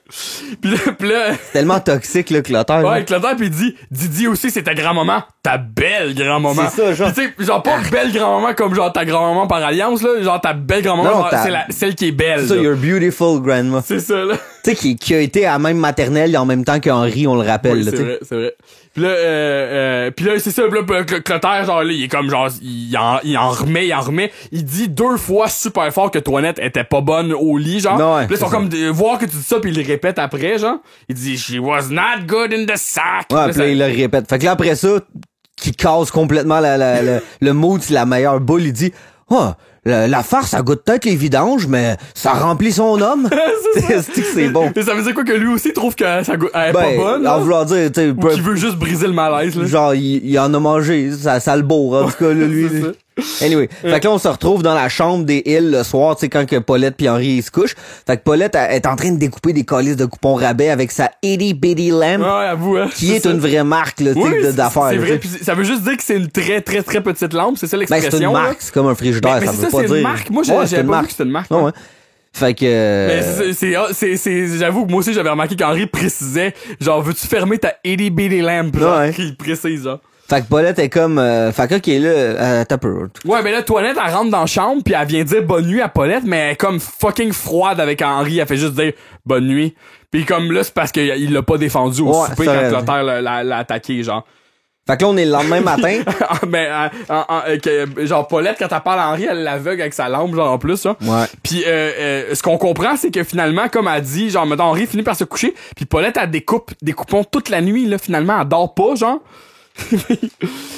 B: Puis là,
A: C'est tellement toxique, là, Clotaire.
B: ouais, Clotaire, pis il dit, Didi aussi, c'est ta grand-maman. Ta belle grand-maman.
A: C'est ça, genre.
B: Pis tu sais, genre pas belle grand-maman comme genre ta grand-maman par alliance, là. Genre ta belle grand-maman,
A: Non,
B: genre, c'est celle qui est belle.
A: C'est ça,
B: là.
A: your beautiful grandma.
B: C'est ça, là.
A: Tu sais, qui a été à la même maternelle en même temps qu'Henri, on le rappelle,
B: Oui,
A: là,
B: c'est
A: tu sais.
B: vrai, c'est vrai. Puis là, c'est ça, là, Clotaire, genre, là, il est comme, genre, il en remet. Il dit 2 fois super fort que Toinette était pas bonne au lit, genre.
A: Non, ouais,
B: puis là, ils sont
A: c'est
B: comme, voir que tu dis ça, puis il le répète après, genre. Il dit, she was not good in the sack.
A: Ouais,
B: Là,
A: puis
B: ça-
A: là, il le répète. Fait que là, après ça, qui casse complètement le mood, c'est la meilleure boule, il dit, oh, la farce, ça goûte peut-être les vidanges, mais ça remplit son homme. C'est que c'est bon.
B: Et ça veut dire quoi que lui aussi trouve que ça elle est pas
A: Ben,
B: bonne,
A: en
B: là?
A: vouloir dire, tu sais,
B: Ou qu'il veut juste briser le malaise, là.
A: genre, il en a mangé, ça le beau, en tout cas, là, lui.
B: C'est ça.
A: Anyway, fait que là, on se retrouve dans la chambre des Hills le soir, tu sais, quand que Paulette pis Henri, ils se couchent. Fait que Paulette elle est en train de découper des calices de coupons rabais avec sa itty bitty lamp,
B: Ouais, avoue, hein.
A: qui est
B: ça.
A: une vraie marque, là, tu
B: Oui,
A: sais, d'affaires.
B: c'est
A: là,
B: vrai,
A: tu sais.
B: puis ça veut juste dire que c'est une très, très, très petite lampe, c'est ça
A: Ben,
B: l'expression.
A: c'est une
B: là.
A: marque, c'est comme un frigidaire,
B: Mais
A: ça
B: c'est
A: veut
B: ça,
A: pas
B: c'est
A: dire.
B: une marque. Moi,
A: Ouais, c'est
B: j'avais
A: une
B: pas vu
A: marque.
B: que c'était une marque.
A: Ouais, ouais. Fait que...
B: Mais j'avoue que moi aussi, j'avais remarqué qu'Henri précisait, genre, veux-tu fermer ta itty bitty lamp? Genre,
A: Ouais.
B: il précise, genre.
A: Fait que Paulette est comme... fait que, ok, là, t'as peur.
B: Ouais, mais là, Toinette, elle rentre dans la chambre, puis elle vient dire bonne nuit à Paulette, mais elle est comme fucking froide avec Henri. Elle fait juste dire bonne nuit. Puis comme là, c'est parce qu'il l'a pas défendu au
A: Ouais,
B: souper
A: ça
B: quand
A: reste.
B: Clotaire l'a attaqué, genre.
A: Fait que là, on est le lendemain matin.
B: Mais genre Paulette, quand elle parle à Henri, elle l'aveugle avec sa lampe, genre en plus, ça.
A: Ouais.
B: Puis ce qu'on comprend, c'est que finalement, comme elle dit, genre mettons, Henri finit par se coucher, puis Paulette elle découpe des coupons toute la nuit, là, finalement, elle dort pas, genre.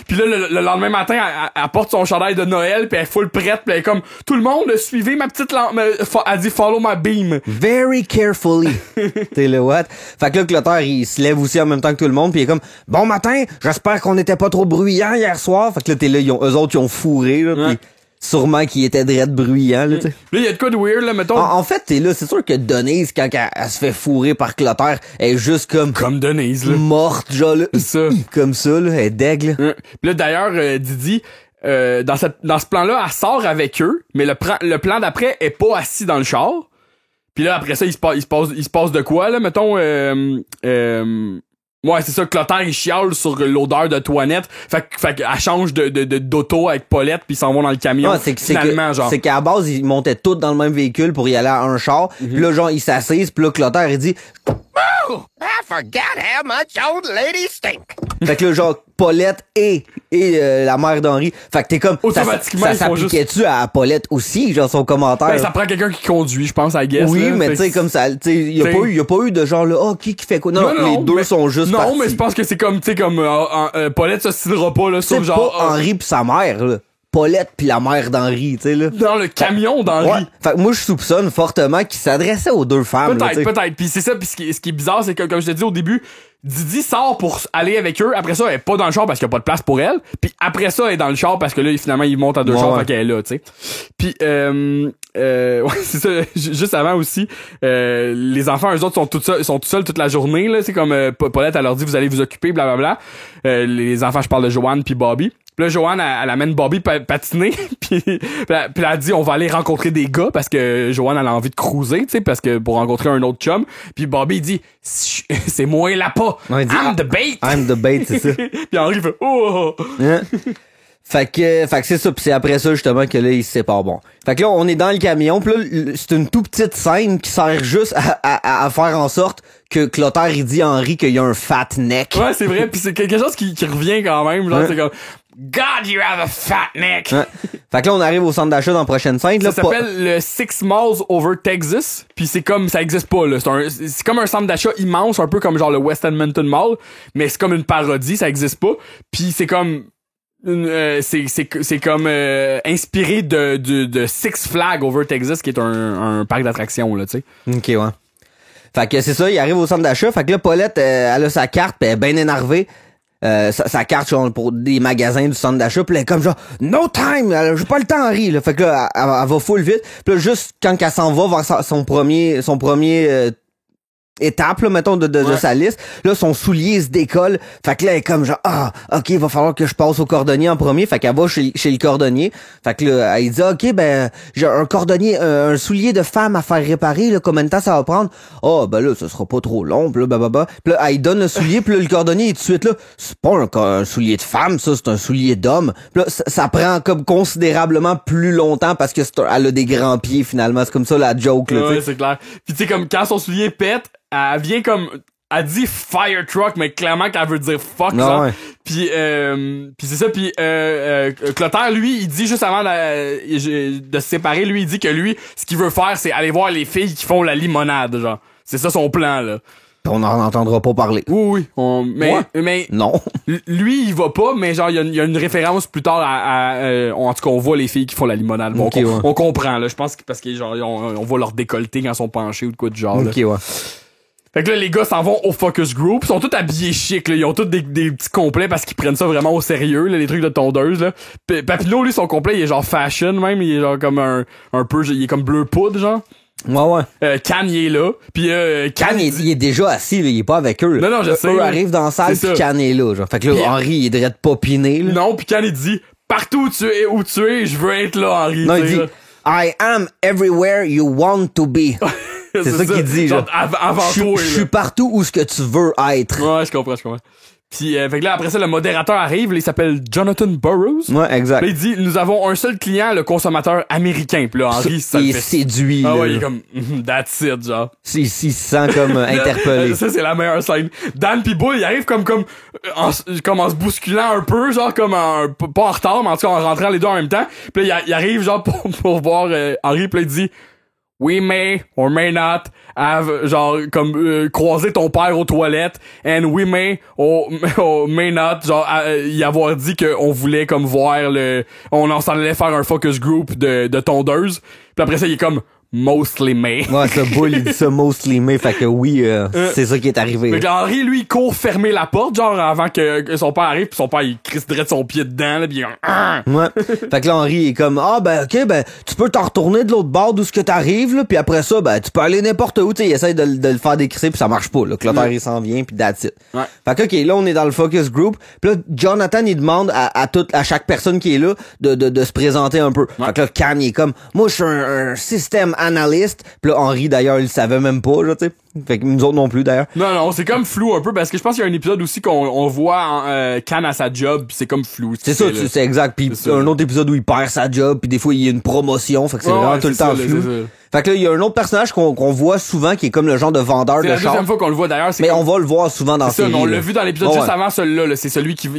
B: Puis là, le lendemain matin, elle porte son chandail de Noël, puis elle est full prête, puis elle est comme, tout le monde, suivez ma petite lampe. Elle dit, follow my beam.
A: Very carefully. T'es le what? Fait que là, Clotaire, il se lève aussi en même temps que tout le monde, pis il est comme, bon matin, j'espère qu'on était pas trop bruyant hier soir. Fait que là, t'es là, eux autres, ils ont fourré, là,
B: Ouais.
A: pis sûrement qu'ils étaient drette bruyants, là, tu sais.
B: Là, il y a de quoi de weird, là, mettons.
A: En fait, t'es là, c'est sûr que Denise, quand elle se fait fourrer par Clotaire, elle est juste comme
B: Denise, là.
A: morte, genre, là,
B: Ça.
A: comme ça, là, elle est deg, là.
B: Puis là, d'ailleurs, Didi, dans ce plan-là, elle sort avec eux, mais le plan d'après est pas assis dans le char. Puis là, après ça, il se passe de quoi, là, mettons, ouais, c'est ça, Clotaire, il chiale sur l'odeur de Toinette. Fait qu'elle change d'auto avec Paulette, puis ils s'en vont dans le camion.
A: Ouais,
B: Finalement, genre.
A: c'est qu'à la base, ils montaient tous dans le même véhicule pour y aller à un char. Puis là, genre, ils s'assisent, puis là, Clotaire, il dit...
D: I forgot how much old ladies stink.
A: Fait que là, genre, Paulette et la mère d'Henri. Fait que t'es comme...
B: Automatiquement,
A: ça
B: ils font
A: s'appliquait-tu à Paulette aussi, genre, son commentaire?
B: Ben, ça prend quelqu'un qui conduit, je pense, à guess.
A: oui,
B: là.
A: mais
B: Fait
A: tu sais,
B: que-
A: comme ça, tu sais, il y a pas eu de genre, là, oh, qui fait quoi? Non, les deux
B: mais-
A: sont juste
B: Non,
A: partis.
B: mais je pense que c'est comme, tu sais, comme, Paulette se stylera pas, là,
A: C'est
B: sur genre,
A: pas Henri pis sa mère, là. Paulette pis la mère d'Henri, tu sais, là.
B: dans le camion d'Henri.
A: Ouais. Fait que moi, je soupçonne fortement qu'il s'adressait aux deux femmes, là, tu sais.
B: Peut-être. Puis c'est ça, puis ce qui est bizarre, c'est que, comme je te dis au début, Didi sort pour aller avec eux. Après ça, elle est pas dans le char parce qu'il y a pas de place pour elle. Puis après ça, elle est dans le char parce que là, finalement, ils montent à deux
A: Ouais,
B: chars,
A: ouais.
B: fait qu'elle est là, tu sais. Puis, ouais, c'est ça. Juste avant aussi, les enfants, eux autres, sont tout seuls toute la journée, là. C'est comme, Paulette, elle leur dit, vous allez vous occuper, blablabla. Les enfants, je parle de Joanne puis Bobby. Puis là, Joanne, elle amène Bobby patiner, puis elle a dit, on va aller rencontrer des gars, parce que Joanne, elle a envie de cruiser, tu sais, parce que pour rencontrer un autre chum. Puis Bobby, il dit, c'est moi là pas.
A: Ouais, il dit,
B: I'm the bait.
A: I'm the bait, c'est ça.
B: Puis Henri fait, oh.
A: Hein? Fait que c'est ça, pis c'est après ça justement que là ils se séparent. Bon. Fait que là on est dans le camion, pis là c'est une toute petite scène qui sert juste à faire en sorte que Clotaire il dit à Henri qu'il y a un fat neck.
B: Ouais, c'est vrai, puis c'est quelque chose qui revient quand même, genre,
A: Ouais.
B: c'est comme, God, you have a fat neck.
A: Ouais. Fait que là on arrive au centre d'achat dans la prochaine scène. Là,
B: Ça s'appelle le Six Malls Over Texas, puis c'est comme, ça existe pas, là. C'est comme un centre d'achat immense, un peu comme genre le West Edmonton Mall, mais c'est comme une parodie, ça existe pas. Puis c'est comme, c'est comme inspiré de Six Flags Over Texas, qui est un parc d'attractions, là, tu sais.
A: OK, ouais. Fait que c'est ça, il arrive au centre d'achat. Fait que là, Paulette, elle a sa carte, pis elle est bien énervée. Sa carte genre, pour des magasins du centre d'achat, pis elle est comme genre no time, j'ai pas le temps Henri, là. Fait que là, elle va full vite. Pis là, juste quand elle s'en va vers son premier étape, là, mettons, de sa liste. Là, son soulier se décolle. Fait que là, elle est comme genre, ok, il va falloir que je passe au cordonnier en premier. Fait qu'elle va chez le cordonnier. Fait que là, elle dit, ok, ben, j'ai un cordonnier, un soulier de femme à faire réparer, là, combien de temps ça va prendre? Ben là, ça sera pas trop long. Puis là, Puis là, elle donne le soulier, puis là, le cordonnier est tout de suite là. C'est pas un soulier de femme, ça, c'est un soulier d'homme. Puis là, ça prend comme considérablement plus longtemps parce que elle a des grands pieds, finalement. C'est comme ça, la joke, là.
B: Ouais, c'est clair. Puis tu sais, comme quand son soulier pète, elle vient comme, elle dit fire truck, mais clairement qu'elle veut dire fuck, ça. Ouais. Puis c'est ça. Puis Clotaire, lui, il dit juste avant de se séparer, lui, il dit que lui, ce qu'il veut faire, c'est aller voir les filles qui font la limonade, genre. C'est ça son plan, là.
A: On n'en entendra pas parler.
B: Oui. Mais
A: non.
B: Lui, il va pas, mais genre, il y a une référence plus tard en tout cas, on voit les filles qui font la limonade. Bon, on comprend, là. Je pense que parce que genre, on voit leur décolleté quand ils sont penchés ou de quoi du genre, là.
A: Ouais.
B: Fait que là, les gars s'en vont au focus group. Ils sont tous habillés chic, là. Ils ont tous des petits complets parce qu'ils prennent ça vraiment au sérieux, là, les trucs de tondeuse, là. Papineau, lui, son complet, il est genre fashion, même. Il est genre comme un peu, il est comme bleu poudre, genre.
A: Ouais.
B: Can, il est là. Puis
A: Can, il est déjà assis, là. Il est pas avec eux, là.
B: Non, je sais.
A: Eux arrivent dans la salle, puis Can est là, genre. Fait que là,
B: puis,
A: Henry, il est direct popiné, là.
B: Non, puis Can, il dit, partout où tu es, je veux être là, Henry.
A: Non, il dit, I am everywhere you want to be. C'est ça qu'il dit, genre.
B: Avant toi,
A: je suis partout où ce que tu veux être.
B: Ouais, je comprends. Puis, fait que là, après ça, le modérateur arrive, là, il s'appelle Jonathan Burroughs.
A: Ouais, exact.
B: Là, il dit, nous avons un seul client, le consommateur américain. Puis là, Henry, ça
A: il est
B: fait...
A: séduit,
B: là.
A: Ah
B: ouais, il est comme, that's it, genre.
A: Il se sent comme interpellé.
B: Ça, c'est la meilleure scène. Dan pis Bull, il arrive comme en se bousculant un peu, genre, comme pas en retard, mais en tout cas, en rentrant les deux en même temps. Puis là, il arrive, genre, pour voir Henry, puis là, il dit, we may or may not have, genre, comme, croisé ton père aux toilettes, and we may or may not, genre, y avoir dit qu'on voulait, comme, voir on s'en allait faire un focus group de tondeuse. Puis après ça, il est comme, mostly may.
A: Ouais, ce Bull, il dit ça mostly may, fait que oui, c'est ça qui est arrivé.
B: Fait que Henry, lui, il court fermer la porte, genre, avant que son père arrive, pis son père, il crisse direct son pied dedans, là, pis il
A: Ouais. Fait que là, Henry est comme, ok, tu peux t'en retourner de l'autre bord d'où ce que t'arrives, là, pis après ça, tu peux aller n'importe où, tu sais, il essaie de le faire décrisser, pis ça marche pas, là. Clotaire, il s'en vient, pis that's it.
B: Ouais.
A: Fait que, ok, là, on est dans le focus group, pis là, Jonathan, il demande à chaque personne qui est là de se présenter un peu. Ouais. Fait que là, Can, il est comme, moi, je suis un système analyste. Pis là, Henry, d'ailleurs, il le savait même pas, là, tu sais. Fait que nous autres non plus, d'ailleurs.
B: Non, c'est comme flou un peu, parce que je pense qu'il y a un épisode aussi qu'on voit Can à sa job, pis c'est comme flou.
A: C'est ça, c'est exact. Pis un autre épisode où il perd sa job, pis des fois, il y a une promotion, fait que c'est vraiment tout le temps flou. Fait que là, il y a un autre personnage qu'on voit souvent, qui est comme le genre de vendeur de char.
B: C'est la deuxième fois qu'on le voit, d'ailleurs.
A: Mais on va le voir souvent dans
B: c'est
A: série.
B: Ça, on l'a vu dans l'épisode juste avant celui-là, là. C'est celui qui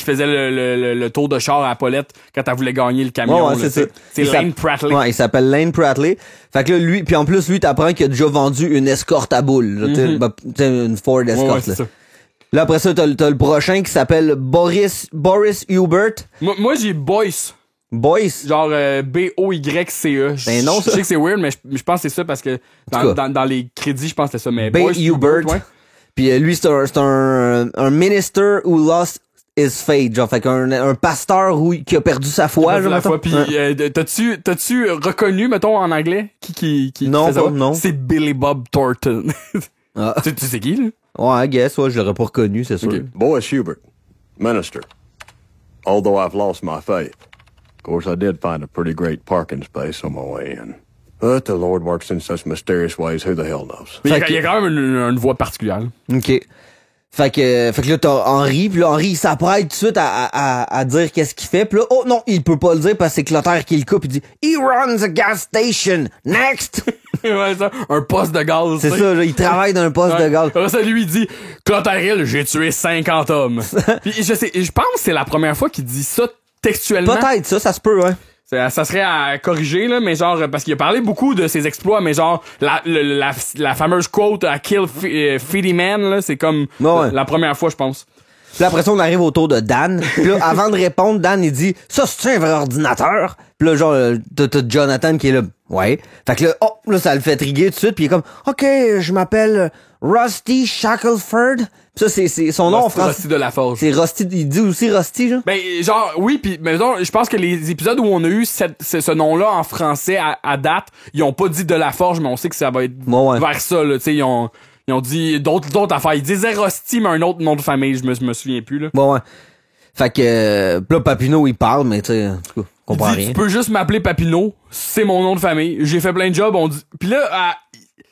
B: faisait le tour de char à Paulette quand elle voulait gagner le camion. C'est Lane Prattley.
A: Ouais, il s'appelle Lane Prattley. Fait que là, lui, puis en plus, lui, t'apprends qu'il a déjà vendu une escorte à boules. Une Ford Escort, là. Là, après ça, t'as le prochain qui s'appelle Boris Hubert.
B: Moi, j'ai Boyce.
A: Boyce?
B: Genre B-O-Y-C-E.
A: Ben non, ça.
B: Je sais que c'est weird, mais je pense que c'est ça parce que dans les crédits, je pense que c'est ça. Mais Boyce
A: Hubert. Ouais. Puis lui, c'est un minister who lost his faith. Genre, fait qu'un pasteur qui a perdu sa foi.
B: Genre, puis t'as-tu reconnu, mettons, en anglais, qui
A: non,
B: fait ça?
A: Non.
B: C'est Billy Bob Thornton. Tu sais qui, là?
A: Ouais, I guess, ouais, je l'aurais pas reconnu, c'est sûr. Okay.
C: Boyce Hubert, minister. Although I've lost my faith. Of course, I did find a pretty great parking space on my way in. But the Lord works in such mysterious ways, who the hell knows?
B: Il y a quand même une voix particulière.
A: OK. Fait que là, t'as Henry, pis là, Henry, il s'apprête tout de suite à dire qu'est-ce qu'il fait, pis là, oh non, il peut pas le dire parce que c'est Clotaire qui le coupe, il dit « He runs a gas station! Next! »
B: Ouais, ça, un poste de gaz.
A: C'est ça, là, il travaille dans un poste de gaz.
B: Alors ça, lui, il dit « Clotaire Hill, j'ai tué 50 hommes. » Puis je pense que c'est la première fois qu'il dit ça textuellement.
A: Peut-être, ça se peut, ouais.
B: Ça serait à corriger, là, mais genre, parce qu'il a parlé beaucoup de ses exploits, mais genre, la fameuse quote à Kill Feedy Man, là, c'est comme la première fois, je pense.
A: Puis après ça, on arrive autour de Dan. Puis là, avant de répondre, Dan, il dit « Ça, c'est un vrai ordinateur? » Puis là, genre, t'as Jonathan qui est là. Ouais. Fait que là, ça le fait triguer tout de suite. Puis il est comme « OK, je m'appelle Rusty Shackelford. » Ça, c'est son nom en français.
B: Rusty de la Forge.
A: C'est Rusty, il dit aussi Rusty, genre?
B: Ben, genre, oui, pis, mais donc, je pense que les épisodes où on a eu ce nom-là en français à date, ils ont pas dit de la Forge, mais on sait que ça va être vers ça, là, tu sais, ils ont Ils ont dit d'autres affaires. Ils disaient Rusty, mais un autre nom de famille, je me souviens plus, là.
A: Bon, ouais. Fait que, là, Papineau, il parle, mais tu sais, en tout cas, comprends rien.
B: Tu peux juste m'appeler Papineau, c'est mon nom de famille. J'ai fait plein de jobs, on dit. Puis là,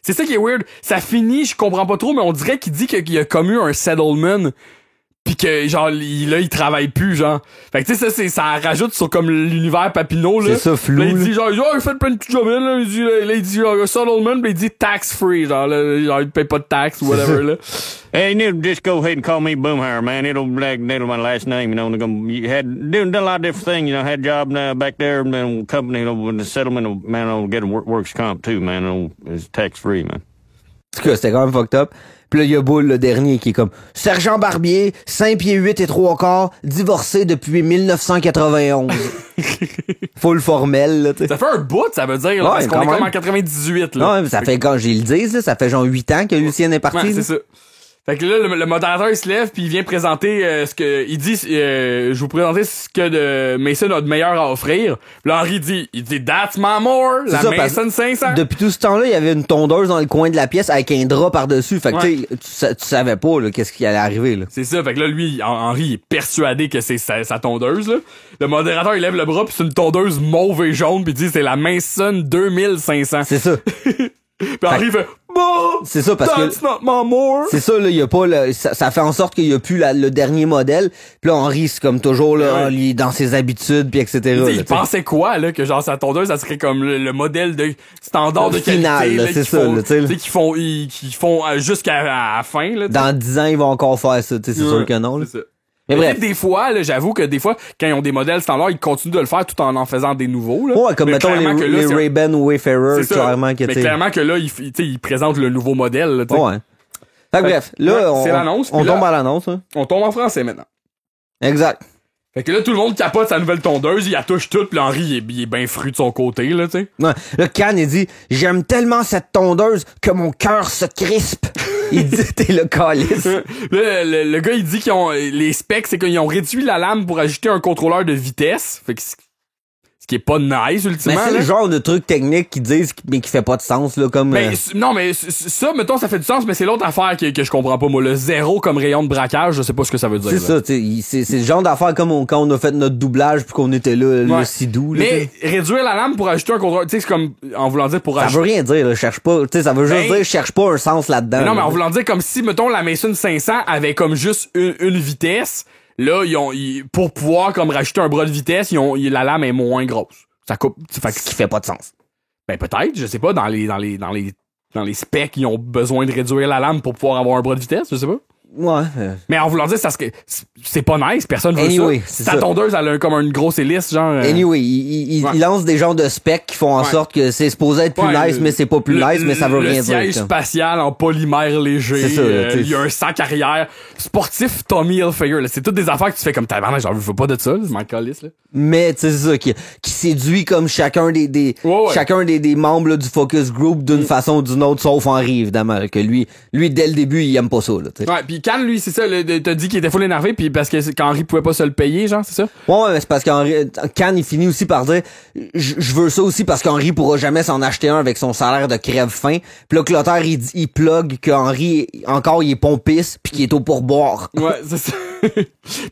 B: c'est ça qui est weird. Ça finit, je comprends pas trop, mais on dirait qu'il dit qu'il y a comme eu un settlement. Pis que, genre, il travaille plus, genre. Fait que, tu sais, ça rajoute sur comme l'univers Papineau, là.
A: C'est ça, flou.
B: Là, il dit,
A: là.
B: genre, il fait plein de petits jobs, là. Il dit, genre, settlement, pis il dit tax-free, genre, là, genre, il paye pas de taxes ou whatever, là.
E: Hey, you need to just go ahead and call me Boomhauer, man. It'll my last name, you know. You had done a lot of different things, you know. Had a job back there, man. Company, you know, with the settlement, man. I'll get a works comp too, man. It's tax-free, man.
A: En tout cas, c'était quand même fucked up. Puis là, il y a Bull, le dernier, qui est comme Sergent Barbier, 5 pieds 8 et 3/4, divorcé depuis 1991. Full formel, là, tu sais.
B: Ça fait un bout, ça veut dire, là,
A: Ouais,
B: parce qu'on
A: quand
B: est comme
A: même.
B: en 98, là.
A: Non, mais ça fait, quand j'ai le dise, là, ça fait genre 8 ans que Lucien est parti.
B: Ouais,
A: là.
B: c'est ça. Fait que là, le modérateur, il se lève puis il vient présenter ce que... Il dit, je vais vous présenter ce que de Mason a de meilleur à offrir. Puis là, Henry dit, That's my more,
A: C'est
B: la
A: ça, parce-
B: Mason 500.
A: Depuis tout ce temps-là, il y avait une tondeuse dans le coin de la pièce avec un drap par-dessus. Fait que,
B: Ouais.
A: tu sais, tu savais pas, là, qu'est-ce qui allait arriver, là.
B: C'est ça, fait que là, lui, Henry, il est persuadé que c'est sa tondeuse, là. Le modérateur, il lève le bras, puis c'est une tondeuse mauve et jaune, puis il dit, c'est la Mason 2500.
A: C'est ça.
B: Puis Henry fait, bon,
A: C'est ça, parce que-
B: that's not my more.
A: C'est ça, là, il y a pas ça fait en sorte qu'il y a plus le dernier modèle. Puis là, Henri, c'est comme toujours, là,
B: Ouais.
A: il est dans ses habitudes, puis etc.
B: Tu sais,
A: là,
B: il
A: tu sais.
B: pensait quoi, là, que genre sa tondeuse, ça serait comme le modèle de standard de
A: Final,
B: qualité,
A: là,
B: là,
A: c'est
B: qu'ils
A: ça,
B: font-
A: là, tu sais, là.
B: tu sais, qu'ils font jusqu'à la fin, là. tu sais.
A: Dans 10 ans, ils vont encore faire ça, tu sais, c'est
B: Ouais,
A: sûr que non, là.
B: c'est ça.
A: Mais
B: Mais
A: bref.
B: des fois, là, j'avoue que des fois, quand ils ont des modèles standards, ils continuent de le faire tout en faisant des nouveaux, là.
A: Ouais, comme
B: Mais
A: mettons
B: clairement que là,
A: les
B: c'est-
A: Ray-Ban Wayfarer,
B: c'est ça.
A: clairement, que,
B: Mais
A: tu sais.
B: clairement que là, tu sais, ils présentent le nouveau modèle, là, tu sais.
A: Ouais. Fait que bref, là,
B: ouais, c'est l'annonce,
A: on
B: puis là-
A: tombe à l'annonce, hein.
B: On tombe en français maintenant.
A: Exact.
B: Fait que là, tout le monde capote sa nouvelle tondeuse, il la touche toute, puis Henry, il est bien fru de son côté, là, tu sais.
A: Ouais. Là, Can, il dit, j'aime tellement cette tondeuse que mon cœur se crispe. Il dit, t'es le calice.
B: Là, le gars, il dit qu'ils ont les specs, c'est qu'ils ont réduit la lame pour ajouter un contrôleur de vitesse. Fait que ce qui est pas nice,
A: Mais
B: ultimement.
A: c'est
B: là.
A: le genre de truc technique qu'ils disent, mais qui fait pas de sens, là, comme...
B: Ben, non, mais ça, mettons, ça fait du sens, mais c'est l'autre affaire que je comprends pas, moi. Le 0 comme rayon de braquage, je sais pas ce que ça veut dire.
A: c'est
B: là.
A: ça, tu sais, c'est le genre d'affaire comme quand on a fait notre doublage puis qu'on était là,
B: Ouais.
A: le si doux, là,
B: Mais
A: tu sais.
B: réduire la lame pour ajouter un contrôleur, tu sais, c'est comme, en voulant dire pour
A: Ça
B: ajouter.
A: veut rien dire, là, cherche pas, tu sais, ça veut juste
B: Ben-
A: dire, cherche pas un sens là-dedans.
B: Mais non, mais
A: là.
B: en voulant dire comme si, mettons, la Mason 500 avait comme juste une vitesse. Là, pour pouvoir comme rajouter un bras de vitesse, la lame est moins grosse. Ça coupe. Fait que
A: Ce qui fait pas de sens.
B: ben peut-être, je sais pas, dans les specs, ils ont besoin de réduire la lame pour pouvoir avoir un bras de vitesse, je sais pas.
A: Ouais.
B: Mais en voulant dire, c'est pas nice, personne veut
A: Anyway,
B: ça.
A: c'est
B: Ta
A: ça.
B: tondeuse, elle a comme une grosse hélice, genre.
A: Anyway, il
B: Ouais.
A: lance des genres de specs qui font en
B: Ouais.
A: sorte que c'est supposé être plus
B: Ouais,
A: nice, mais c'est pas plus nice, mais ça veut rien
B: Le siège
A: dire. comme.
B: spatial en polymère léger.
A: C'est ça, tu sais.
B: Il y a un sac arrière. Sportif Tommy Hilfiger. là. C'est toutes des affaires que tu fais comme tabarnak. Genre, je veux pas de ça. Je m'en calisse, là.
A: Mais tu sais, c'est ça, qui séduit comme chacun des
B: Ouais.
A: chacun des membres là, du focus group d'une façon ou d'une autre, sauf Henri, évidemment, là, que lui, dès le début, il aime pas ça, là, tu sais.
B: Ouais, pis Can, lui, c'est ça, t'as dit qu'il était full énervé, puis parce que qu'Henri pouvait pas se le payer, genre, c'est ça?
A: Ouais, mais c'est parce qu'Henri, Can, il finit aussi par dire, je veux ça aussi parce qu'Henri pourra jamais s'en acheter un avec son salaire de crève-faim. Puis là, Clotaire, il plug qu'Henri, encore, il est pompiste pis qu'il est au pourboire.
B: Ouais, c'est ça.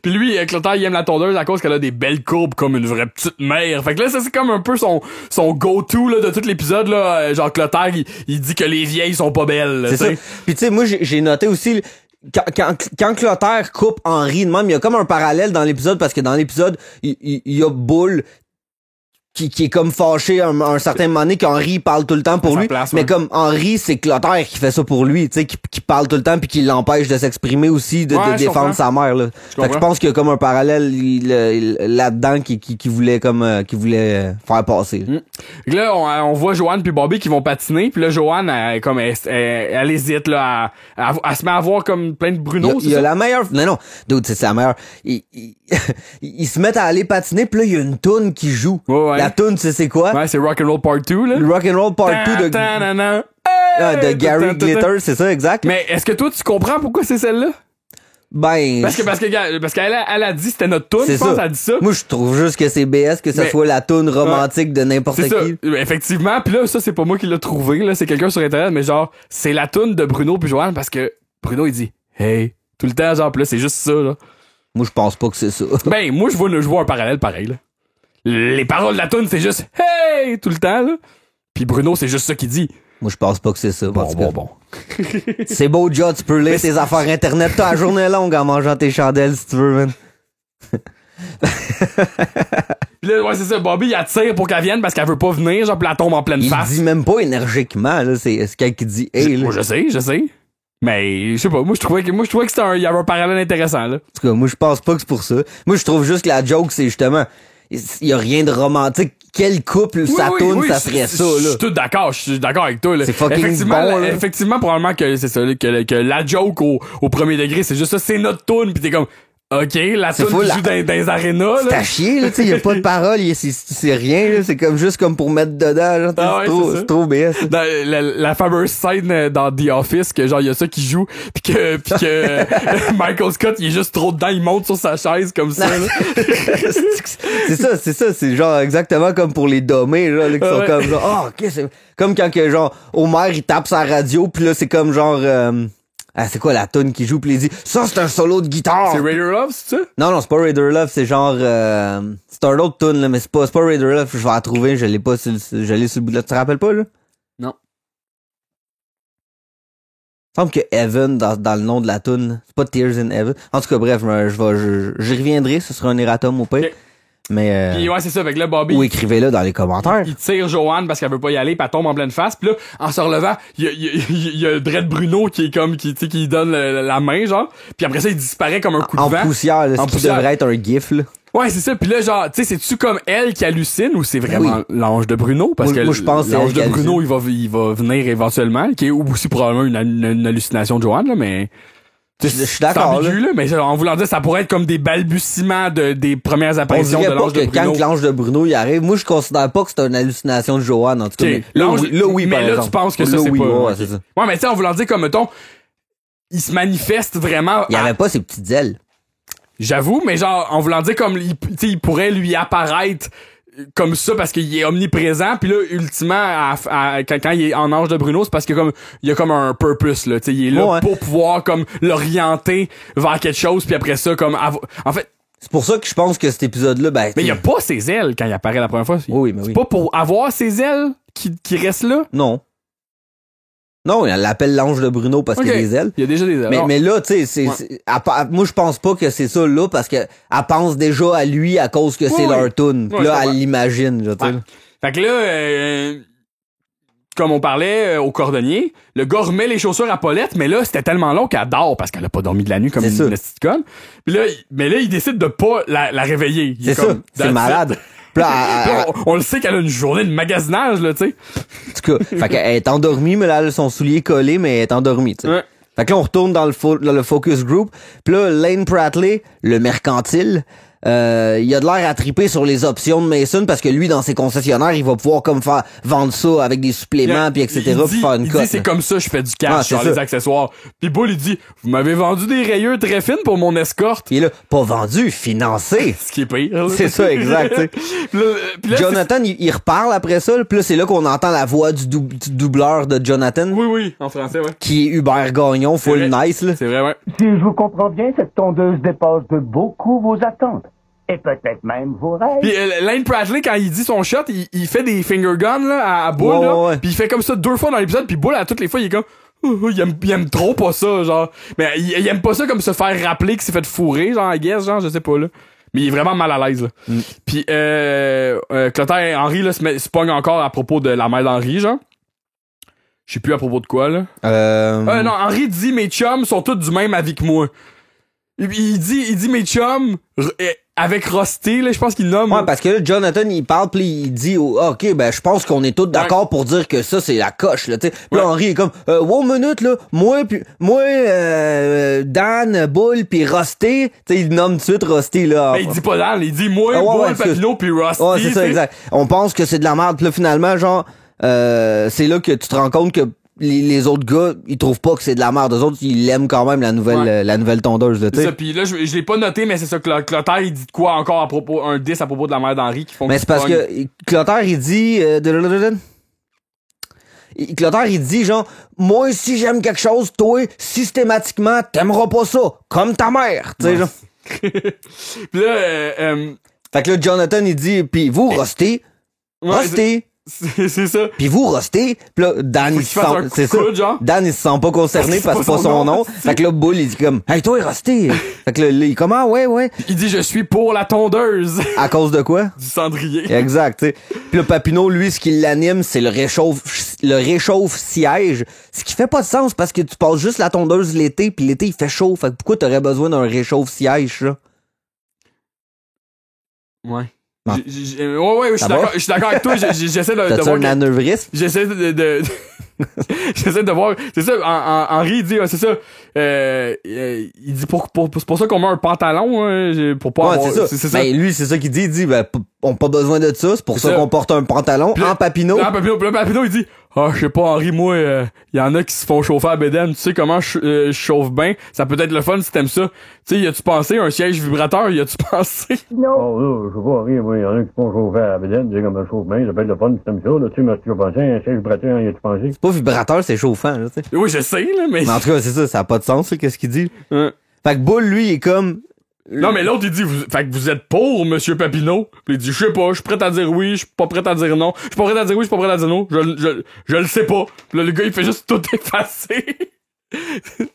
B: Puis lui, Clotaire, il aime la tondeuse à cause qu'elle a des belles courbes comme une vraie petite mère. Fait que là, ça, c'est comme un peu son go-to, là, de tout l'épisode, là. Genre, Clotaire, il dit que les vieilles sont pas belles, là,
A: C'est
B: tu
A: ça.
B: sais.
A: Puis tu sais, moi, j'ai noté aussi, quand Clotaire coupe Henri de même, il y a comme un parallèle dans l'épisode, parce que dans l'épisode, il y a Bull qui est comme fâché à un certain moment donné qu'Henri parle tout le temps pour
B: sa
A: lui.
B: place,
A: mais
B: ouais.
A: comme Henri, c'est Clotaire qui fait ça pour lui, tu sais, qui parle tout le temps puis qui l'empêche de s'exprimer aussi, de
B: Ouais, je
A: défendre
B: comprends.
A: sa mère, là. Fait que je
B: comprends.
A: pense qu'il y a comme un parallèle là-dedans qui voulait comme, qui voulait faire passer. là.
B: Fait que là, on voit Joanne puis Bobby qui vont patiner, puis là, Joanne, elle hésite, là, elle se met à voir comme plein de Bruno,
A: Il y a la meilleure... Non, dude, c'est la meilleure. Ils se mettent à aller patiner, puis là, il y a une toune qui joue.
B: Ouais, ouais.
A: La toune, c'est quoi?
B: Ouais, c'est Rock'n'Roll Part 2, là.
A: Le Rock'n'Roll Part 2 de...
B: Ta-ta-na-na.
A: Ah, de
B: Hey!
A: Gary
B: Ta-ta-ta-ta.
A: Glitter, c'est ça, exact?
B: Mais est-ce que toi, tu comprends pourquoi c'est celle-là?
A: Ben.
B: Parce qu'elle a dit c'était notre tune, je pense, elle a dit ça.
A: Moi, je trouve juste que c'est BS que ça soit la tune romantique de n'importe
B: C'est ça.
A: qui.
B: Effectivement, pis là, ça, c'est pas moi qui l'ai trouvé, là, c'est quelqu'un sur Internet, mais genre, c'est la tune de Bruno puis Joanne parce que Bruno, il dit, hey, tout le temps, genre, pis là, c'est juste ça, là.
A: Moi, je pense pas que c'est ça.
B: Ben, moi, je vois un parallèle pareil, là. Les paroles de la tune, c'est juste, hey, tout le temps, là. Puis Bruno, c'est juste ça qu'il dit.
A: Moi, je pense pas que c'est ça.
B: Bon.
A: C'est beau, Joe, tu peux lire tes affaires Internet. T'as la journée longue en mangeant tes chandelles, si tu veux, man.
B: Pis là, ouais, c'est ça. Bobby, il attire pour qu'elle vienne parce qu'elle veut pas venir, genre, pis elle tombe en pleine face.
A: Il dit même pas énergiquement, là. C'est quelqu'un qui dit, hey, là.
B: Moi, je sais. Mais, je sais pas, moi, je trouvais que il y avait un parallèle intéressant, là.
A: En tout cas, moi, je pense pas que c'est pour ça. Moi, je trouve juste que la joke, c'est justement, il y a rien de romantique. Quel couple, ça tourne, ça serait ça, là.
B: Je suis tout d'accord, avec toi, là.
A: C'est fucking
B: effectivement,
A: bon, là.
B: effectivement, probablement que c'est ça, que la joke au premier degré, c'est juste ça, c'est notre tune, pis t'es comme, ok, la tune qui joue dans les arénas,
A: c'est
B: là.
A: à chier, là, tu sais, y a pas de parole, c'est rien, là. C'est comme juste comme pour mettre dedans, genre,
B: Ah ouais,
A: c'est trop BS.
B: Dans la fameuse scène dans The Office que genre il y a ça qui joue puis que Michael Scott il est juste trop dedans, il monte sur sa chaise comme ça là.
A: c'est ça, c'est genre exactement comme pour les dommés, genre, là, qui sont comme genre, oh, ok, c'est comme quand que genre, Homer il tape sa radio puis là c'est comme genre, c'est quoi la tune qui joue pis il dit, ça c'est un solo de guitare.
B: C'est Raider Love, c'est ça?
A: Non, c'est pas Raider Love, c'est genre, c'est un autre tune là, mais c'est pas Raider Love, je vais la trouver, je l'ai sur le bout de là, tu te rappelles pas là?
B: Non.
A: Il me semble que Heaven dans le nom de la tune, c'est pas Tears in Heaven. En tout cas, bref, j'y reviendrai, ce sera un erratum au pire.
B: Okay.
A: Mais
B: puis ouais, c'est ça, avec là Bobby.
A: Ou écrivez-le dans les commentaires.
B: Il tire Joanne parce qu'elle veut pas y aller, puis elle tombe en pleine face. Puis là, en se relevant, il y a Dredd Bruno qui est comme qui donne la main genre. Puis après ça, il disparaît comme un coup de vent.
A: En poussière, là, ce qui devrait être un gif là.
B: Ouais, c'est ça. Puis là, genre, tu sais, c'est-tu comme elle qui hallucine ou c'est vraiment l'ange de Bruno? Parce que
A: moi, je pense
B: l'ange de
A: hallucine.
B: Bruno, il va venir éventuellement, qui est aussi probablement une hallucination de Joanne, là, mais...
A: Je suis d'accord,
B: c'est ambigu, là, mais en voulant dire, ça pourrait être comme des balbutiements des premières apparitions de l'ange de Bruno.
A: Quand l'ange de Bruno y arrive, moi, je considère pas que c'est une hallucination de Joanne, en tout cas.
B: Okay.
A: Mais oui,
B: mais
A: par
B: là,
A: exemple.
B: tu penses que ça,
A: là,
B: c'est
A: oui,
B: pas...
A: ouais, c'est ça.
B: Ouais, mais tu sais, en voulant dire, comme, mettons, il se manifeste vraiment...
A: Il y avait pas ses petites ailes.
B: J'avoue, mais genre, en voulant dire comme, il pourrait lui apparaître comme ça parce qu'il est omniprésent, puis là, ultimement, quand il est en ange de Bruno, c'est parce que comme il y a comme un purpose, là, tu sais, il est là pour pouvoir comme l'orienter vers quelque chose, puis après ça, comme, en fait...
A: C'est pour ça que je pense que cet épisode-là, ben...
B: Mais il y a pas ses ailes quand il apparaît la première fois.
A: Oui, mais oui.
B: C'est pas pour avoir ses ailes qui restent là?
A: Non. Non, elle l'appelle l'ange de Bruno parce qu'il y a des ailes.
B: Il y a déjà des ailes.
A: Mais là, tu sais, moi, je pense pas que c'est ça, là, parce que elle pense déjà à lui à cause que c'est leur tune. Puis là, elle l'imagine, tu sais.
B: Fait que là, comme on parlait au cordonnier, le gars remet les chaussures à Paulette, mais là, c'était tellement long qu'elle dort parce qu'elle a pas dormi de la nuit comme une petite conne. Puis là, il décide de pas la réveiller.
A: C'est ça, c'est malade.
B: Là, on le sait qu'elle a une journée de magasinage, là, tu sais.
A: En tout cas, fait qu'elle est endormie, mais là, elle a son soulier collé, mais elle est endormie, tu sais. Ouais. Fait que là, on retourne dans le focus group. Puis là, Lane Pratley, le mercantile, il a de l'air à triper sur les options de Mason parce que lui, dans ses concessionnaires, il va pouvoir comme vendre ça avec des suppléments puis etc. pour faire une cote.
B: Il dit c'est comme ça je fais du cash sur les accessoires. Puis Bull il dit vous m'avez vendu des rayures très fines pour mon escorte.
A: Puis là pas vendu, financé.
B: Ce qui est pire. Là.
A: C'est ça exact. Puis là, Jonathan il reparle après ça. Puis là c'est là qu'on entend la voix du doubleur de Jonathan.
B: Oui en français ouais.
A: Qui est Hubert Gagnon, full nice là.
B: C'est vrai ouais.
F: Si je vous comprends bien, cette tondeuse dépasse de beaucoup vos attentes. Et peut-être même vos rêves.
B: Puis Lane Pratley, quand il dit son shot, il fait des finger guns là, à Bull. Là, puis il fait comme ça 2 fois dans l'épisode. Puis Bull, à toutes les fois, il est comme... il aime trop pas ça, genre. Mais il aime pas ça comme se faire rappeler qu'il s'est fait fourrer, genre, I guess, genre, je sais pas, là. Mais il est vraiment mal à l'aise, là. Puis Clotaire et Henry, là, se pognent encore à propos de la mère d'Henry, genre. Je sais plus à propos de quoi, là. Non, Henry dit « Mes chums sont tous du même avis que moi. » Il dit « Mes chums... » avec Rusty, là, je pense qu'il nomme.
A: Ouais, parce que là, Jonathan, il parle pis il dit, OK, ben, je pense qu'on est tous d'accord pour dire que ça, c'est la coche, là, tu sais. Puis là, Henry est comme, one minute, là, moi, Dan, Bull pis Rusty, tu sais, il nomme tout de suite Rusty, là.
B: Mais il dit pas Dan, il dit moi, Bull, Papineau pis Rusty.
A: Ouais, c'est ça, exact. On pense que c'est de la merde pis là, finalement, genre, c'est là que tu te rends compte que les autres gars, ils trouvent pas que c'est de la merde. Eux autres, ils l'aiment quand même, la nouvelle tondeuse, là, tu
B: C'est
A: sais.
B: ça, pis là, je l'ai pas noté, mais c'est ça, Clotaire, il dit de quoi encore à propos, un 10 à propos de la mère d'Henri qui font
A: Mais c'est parce que Clotaire, il dit... Clotaire, il dit genre, moi, si j'aime quelque chose, toi, systématiquement, t'aimeras pas ça. Comme ta mère, tu sais, genre.
B: Pis là,
A: Fait que là, Jonathan, il dit, pis vous, restez. Restez.
B: c'est ça.
A: Pis vous, restez. Pis là, Dan, il se sent... C'est ça.
B: Genre.
A: Dan, il se sent pas concerné parce que c'est pas son nom. Fait que là, Bull, il dit comme, hey, toi, restez. Fait que là, il est comme, ah, ouais.
B: Il dit, je suis pour la tondeuse.
A: À cause de quoi?
B: Du cendrier.
A: Exact, tu sais. Puis là, Papineau, lui, ce qui l'anime, c'est le réchauffe-siège. Ce qui fait pas de sens parce que tu passes juste la tondeuse l'été, puis l'été, il fait chaud. Fait que pourquoi t'aurais besoin d'un réchauffe-siège, ça?
B: Ouais.
A: Non.
B: Ouais, je suis d'accord avec toi. J'essaie de
A: T'as-tu
B: voir.
A: un anévrisme?
B: J'essaie de j'essaie de voir. C'est ça, Henri, il dit, c'est ça. Il dit c'est pour ça qu'on met un pantalon, hein, pour pas avoir.
A: C'est ça. Ben, lui, c'est ça qu'il dit. Il dit, ben, on n'a pas besoin de ça. C'est pour ça qu'on porte un pantalon en Papineau.
B: Papineau, il dit, je sais pas, Henri, moi, y en a qui se font chauffer à bédaine. Tu sais comment je chauffe bien? Ça peut être le fun si t'aimes ça. Tu sais, y a-tu pensé un siège vibrateur? Y a-tu pensé?
C: Oh, là, je sais pas, rien, moi, il y en a qui font chauffer à la bédaine, tu sais, comme un chauffe bien, ça peut être le fun si t'aimes ça, là, tu sais, mais tu as pensé, un siège vibrateur, y a-tu pensé?
A: C'est pas vibrateur, c'est chauffant, là, tu sais.
B: Oui, je sais, là, mais.
A: Mais en tout cas, c'est ça. Ça a pas de sens, là, qu'est-ce qu'il dit.
B: Hein.
A: Fait que Bull, lui, il est comme...
B: Non, mais l'autre, il dit, fait que vous êtes pour, monsieur Papineau? Puis il dit, je sais pas, je suis prêt à dire oui, je suis pas prêt à dire non. Je suis pas prêt à dire oui, je suis pas prêt à dire non. Je le sais pas. Puis là, le gars, il fait juste tout effacer.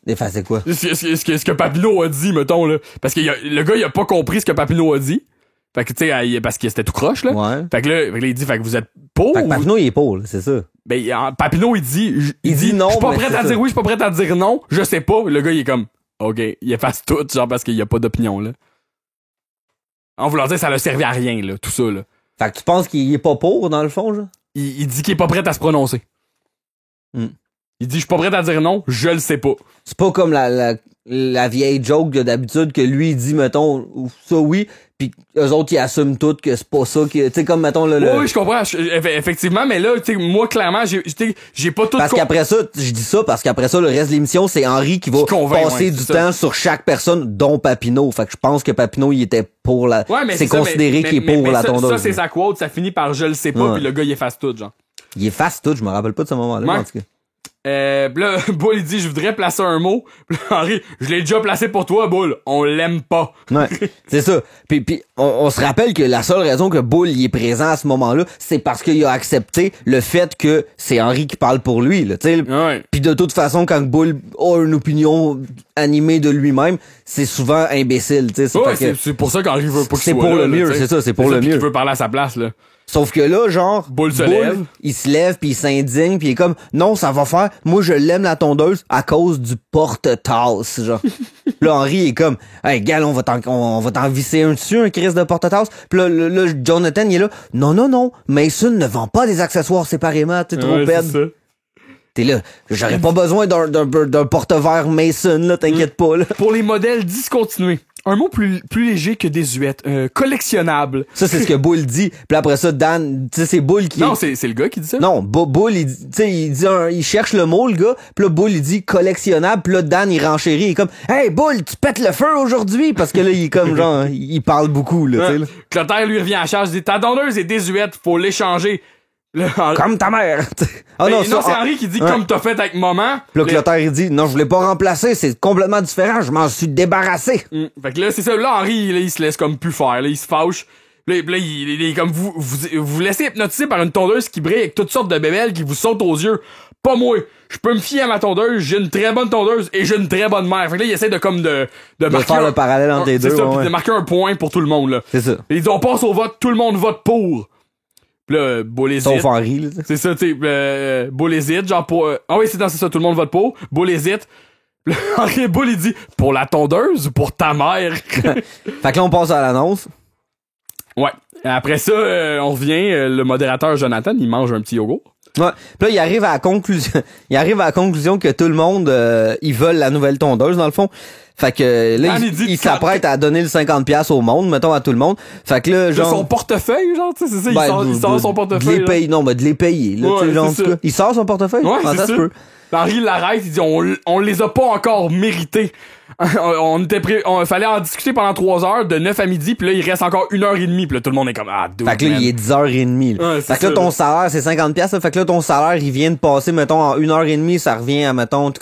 A: Effacer quoi?
B: Ce que Papineau a dit, mettons, là. Parce que le gars, il a pas compris ce que Papineau a dit. Fait que, tu sais, parce que c'était tout croche, là.
A: Ouais.
B: Fait que là, il dit, fait que vous êtes pour?
A: Fait que Papineau, il est pour, là, c'est ça.
B: Ben, Papineau, il dit
A: non,
B: je suis pas
A: mais
B: prêt à dire oui, je suis pas prêt à dire non. Je sais pas. Le gars, il est comme, OK, il efface tout, genre, parce qu'il y a pas d'opinion, là. En voulant dire, ça l'a servi à rien, là, tout ça, là.
A: Fait que tu penses qu'il est pas pour, dans le fond, genre?
B: Il dit qu'il est pas prêt à se prononcer. Il dit, je suis pas prêt à dire non, je le sais pas.
A: C'est pas comme la vieille joke d'habitude que lui, il dit, mettons, ça oui, pis eux autres, ils assument tout que c'est pas ça, tu sais, comme, mettons,
B: Oui, je comprends, effectivement, mais là, tu sais, moi, clairement, j'ai pas tout...
A: Parce qu'après ça, je dis ça parce qu'après ça, le reste de l'émission, c'est Henri qui va passer du temps sur chaque personne, dont Papineau. Fait que je pense que Papineau, il était pour la...
B: Ouais, mais
A: c'est considéré qu'il est pour la tondeuse.
B: Ça, c'est sa quote, ça finit par je le sais pas, puis le gars, il efface tout, genre.
A: Il efface tout, je me rappelle pas de ce moment-là, en tout cas.
B: Là, Bull, il dit, je voudrais placer un mot. Puis là, Henri, je l'ai déjà placé pour toi, Bull. On l'aime pas.
A: Ouais, c'est ça. Puis on se rappelle que la seule raison que Bull y est présent à ce moment-là, c'est parce qu'il a accepté le fait que c'est Henri qui parle pour lui, là, tu sais.
B: Ouais.
A: Puis de toute façon, quand Bull a une opinion animée de lui-même, c'est souvent imbécile, tu sais.
B: Ouais, c'est pour ça qu'Henri veut pas que
A: c'est pour le mieux, c'est ça, c'est pour le mieux.
B: Il veut parler à sa place, là.
A: Sauf que là, genre,
B: Bull se lève.
A: Il se lève puis il s'indigne puis il est comme, non, ça va faire, moi je l'aime la tondeuse à cause du porte-tasse, genre. Là, Henri est comme, hey, gal, on va t'en visser un dessus, un crise de porte-tasse. Puis là, Jonathan, il est là, non, Mason ne vend pas des accessoires séparément, t'es trop bête. T'es là, j'aurais pas besoin d'un porte-verre Mason, là, t'inquiète pas, là.
B: Pour les modèles discontinués. Un mot plus léger que désuète. Collectionnable.
A: Ça, c'est ce que Bull dit. Puis après ça, Dan, tu sais, c'est Bull qui...
B: Non, c'est le gars qui dit ça.
A: Non, Bull, il dit il cherche le mot, le gars. Puis là, Bull, il dit collectionnable. Puis là, Dan, il renchérit. Il est comme, hey, Bull, tu pètes le feu aujourd'hui. Parce que là, il est comme, genre, il parle beaucoup, là, tu sais.
B: Clotaire, lui, revient à charge. Il dit, ta tondeuse est désuète. Faut l'échanger.
A: Comme ta mère.
B: Ah non, c'est Henri qui dit comme t'as fait avec maman.
A: Puis là, Clotaire, il dit, non, je voulais pas remplacer, c'est complètement différent, je m'en suis débarrassé.
B: Fait que là, c'est ça, là, Henri, là, il se laisse comme plus faire, là, il se fâche. Là, il est comme vous laissez hypnotiser par une tondeuse qui brille avec toutes sortes de bébelles qui vous sautent aux yeux. Pas moi. Je peux me fier à ma tondeuse, j'ai une très bonne tondeuse et j'ai une très bonne mère. Fait que là, il essaie de marquer
A: faire le parallèle entre les deux.
B: C'est ça,
A: ouais.
B: pis de marquer un point pour tout le monde, là.
A: C'est ça.
B: Et ils disent, on passe au vote, tout le monde vote pour. Pis là, Bull hésite.
A: Sauf Henri, là.
B: C'est ça, tu sais, Bull hésite, genre pour... Ah oui, c'est ça, tout le monde vote pour. Bull hésite. Pis là, Henri Bull, il dit, pour la tondeuse ou pour ta mère?
A: Fait que là, on passe à l'annonce.
B: Ouais. Après ça, on revient, le modérateur Jonathan, il mange un petit yogourt.
A: Ouais. Puis là, il arrive à la conclusion que tout le monde, ils veulent la nouvelle tondeuse, dans le fond. Fait que là,
B: Dan,
A: il s'apprête à donner le 50$ au monde, mettons, à tout le monde. Fait que là, genre...
B: De son portefeuille, genre, tu sais, c'est ça, il sort son portefeuille.
A: De les payer, non, de les payer, là, tu sais, genre, en tout cas. Il sort son portefeuille?
B: Ouais,
A: ça se peut.
B: Henry l'arrête, il dit, on les a pas encore mérités. Il fallait en discuter pendant 3 heures, de 9 à midi, puis là, il reste encore 1h30, puis là, tout le monde est comme, dude,
A: fait que là, il est 10h30, là.
B: Ouais,
A: fait que là, ton salaire, c'est 50$, là. Fait que là, ton salaire, il vient de passer, mettons, en 1h30, ça revient à, mettons,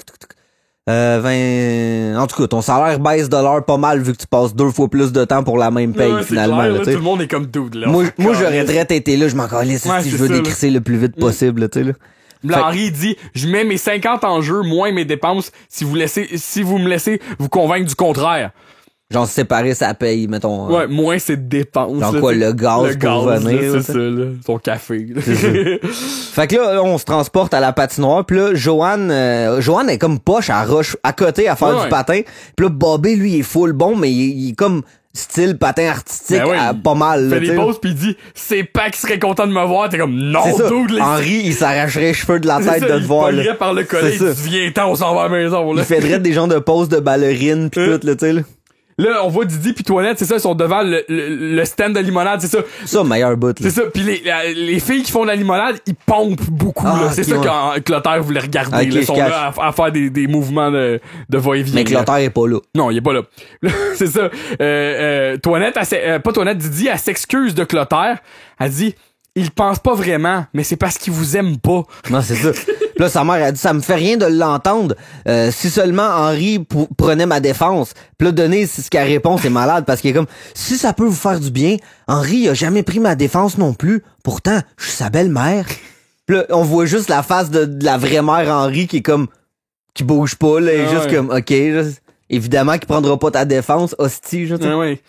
A: 20... En tout cas, ton salaire baisse de l'heure pas mal, vu que tu passes 2 fois plus de temps pour la même paye, finalement,
B: clair,
A: là,
B: là, tout le monde est comme dude, là.
A: Moi j'aurais très été là, je m'en calisse, si je veux décrisser le plus vite possible, tu sais, là.
B: Là, Henry dit, je mets mes 50 en jeu, moins mes dépenses, si vous me laissez vous convaincre du contraire.
A: Genre séparer sa paye, mettons.
B: Ouais, moins ses dépenses.
A: Genre quoi, le gaz pour venir.
B: C'est ça, là. Son café.
A: Fait que là, on se transporte à la patinoire, pis là, Joanne est comme poche à roche à côté à faire du patin. Pis là, Bobby, lui, il est full bon, mais il est comme style patin artistique pas mal.
B: Il
A: là,
B: fait des pauses pis il dit, c'est pas qu'il serait content de me voir. T'es comme, non, dude,
A: Henry, il s'arracherait les cheveux de la tête de te voir.
B: Il par le collet, il dit, viens, on s'en va à la maison, là.
A: Il fait des gens de poses de ballerine pis tout, là, tu sais, là.
B: Là, on voit Didi pis Toinette, c'est ça, ils sont devant le stand de limonade, c'est ça.
A: Ça, meilleur bout, là.
B: C'est ça. Pis les filles qui font de la limonade, ils pompent beaucoup, là. C'est ça que Clotaire voulait regarder, là. Ils sont là à faire des mouvements de va-et-vient.
A: Mais Clotaire est pas là.
B: Non, il est pas là. C'est ça. Toinette, pas Toinette, Didi, elle s'excuse de Clotaire. Elle dit, il pense pas vraiment, mais c'est parce qu'il vous aime pas.
A: Non, c'est ça. Là, sa mère a dit, ça me fait rien de l'entendre. Si seulement Henry prenait ma défense. Puis là, Denis, ce qu'elle répond, c'est malade, parce qu'il est comme, si ça peut vous faire du bien, Henry a jamais pris ma défense non plus. Pourtant, je suis sa belle-mère. Puis là, on voit juste la face de la vraie mère Henry qui est comme, qui bouge pas, là, et juste comme, ok, évidemment qu'il prendra pas ta défense, hostie, je sais.
B: Ouais.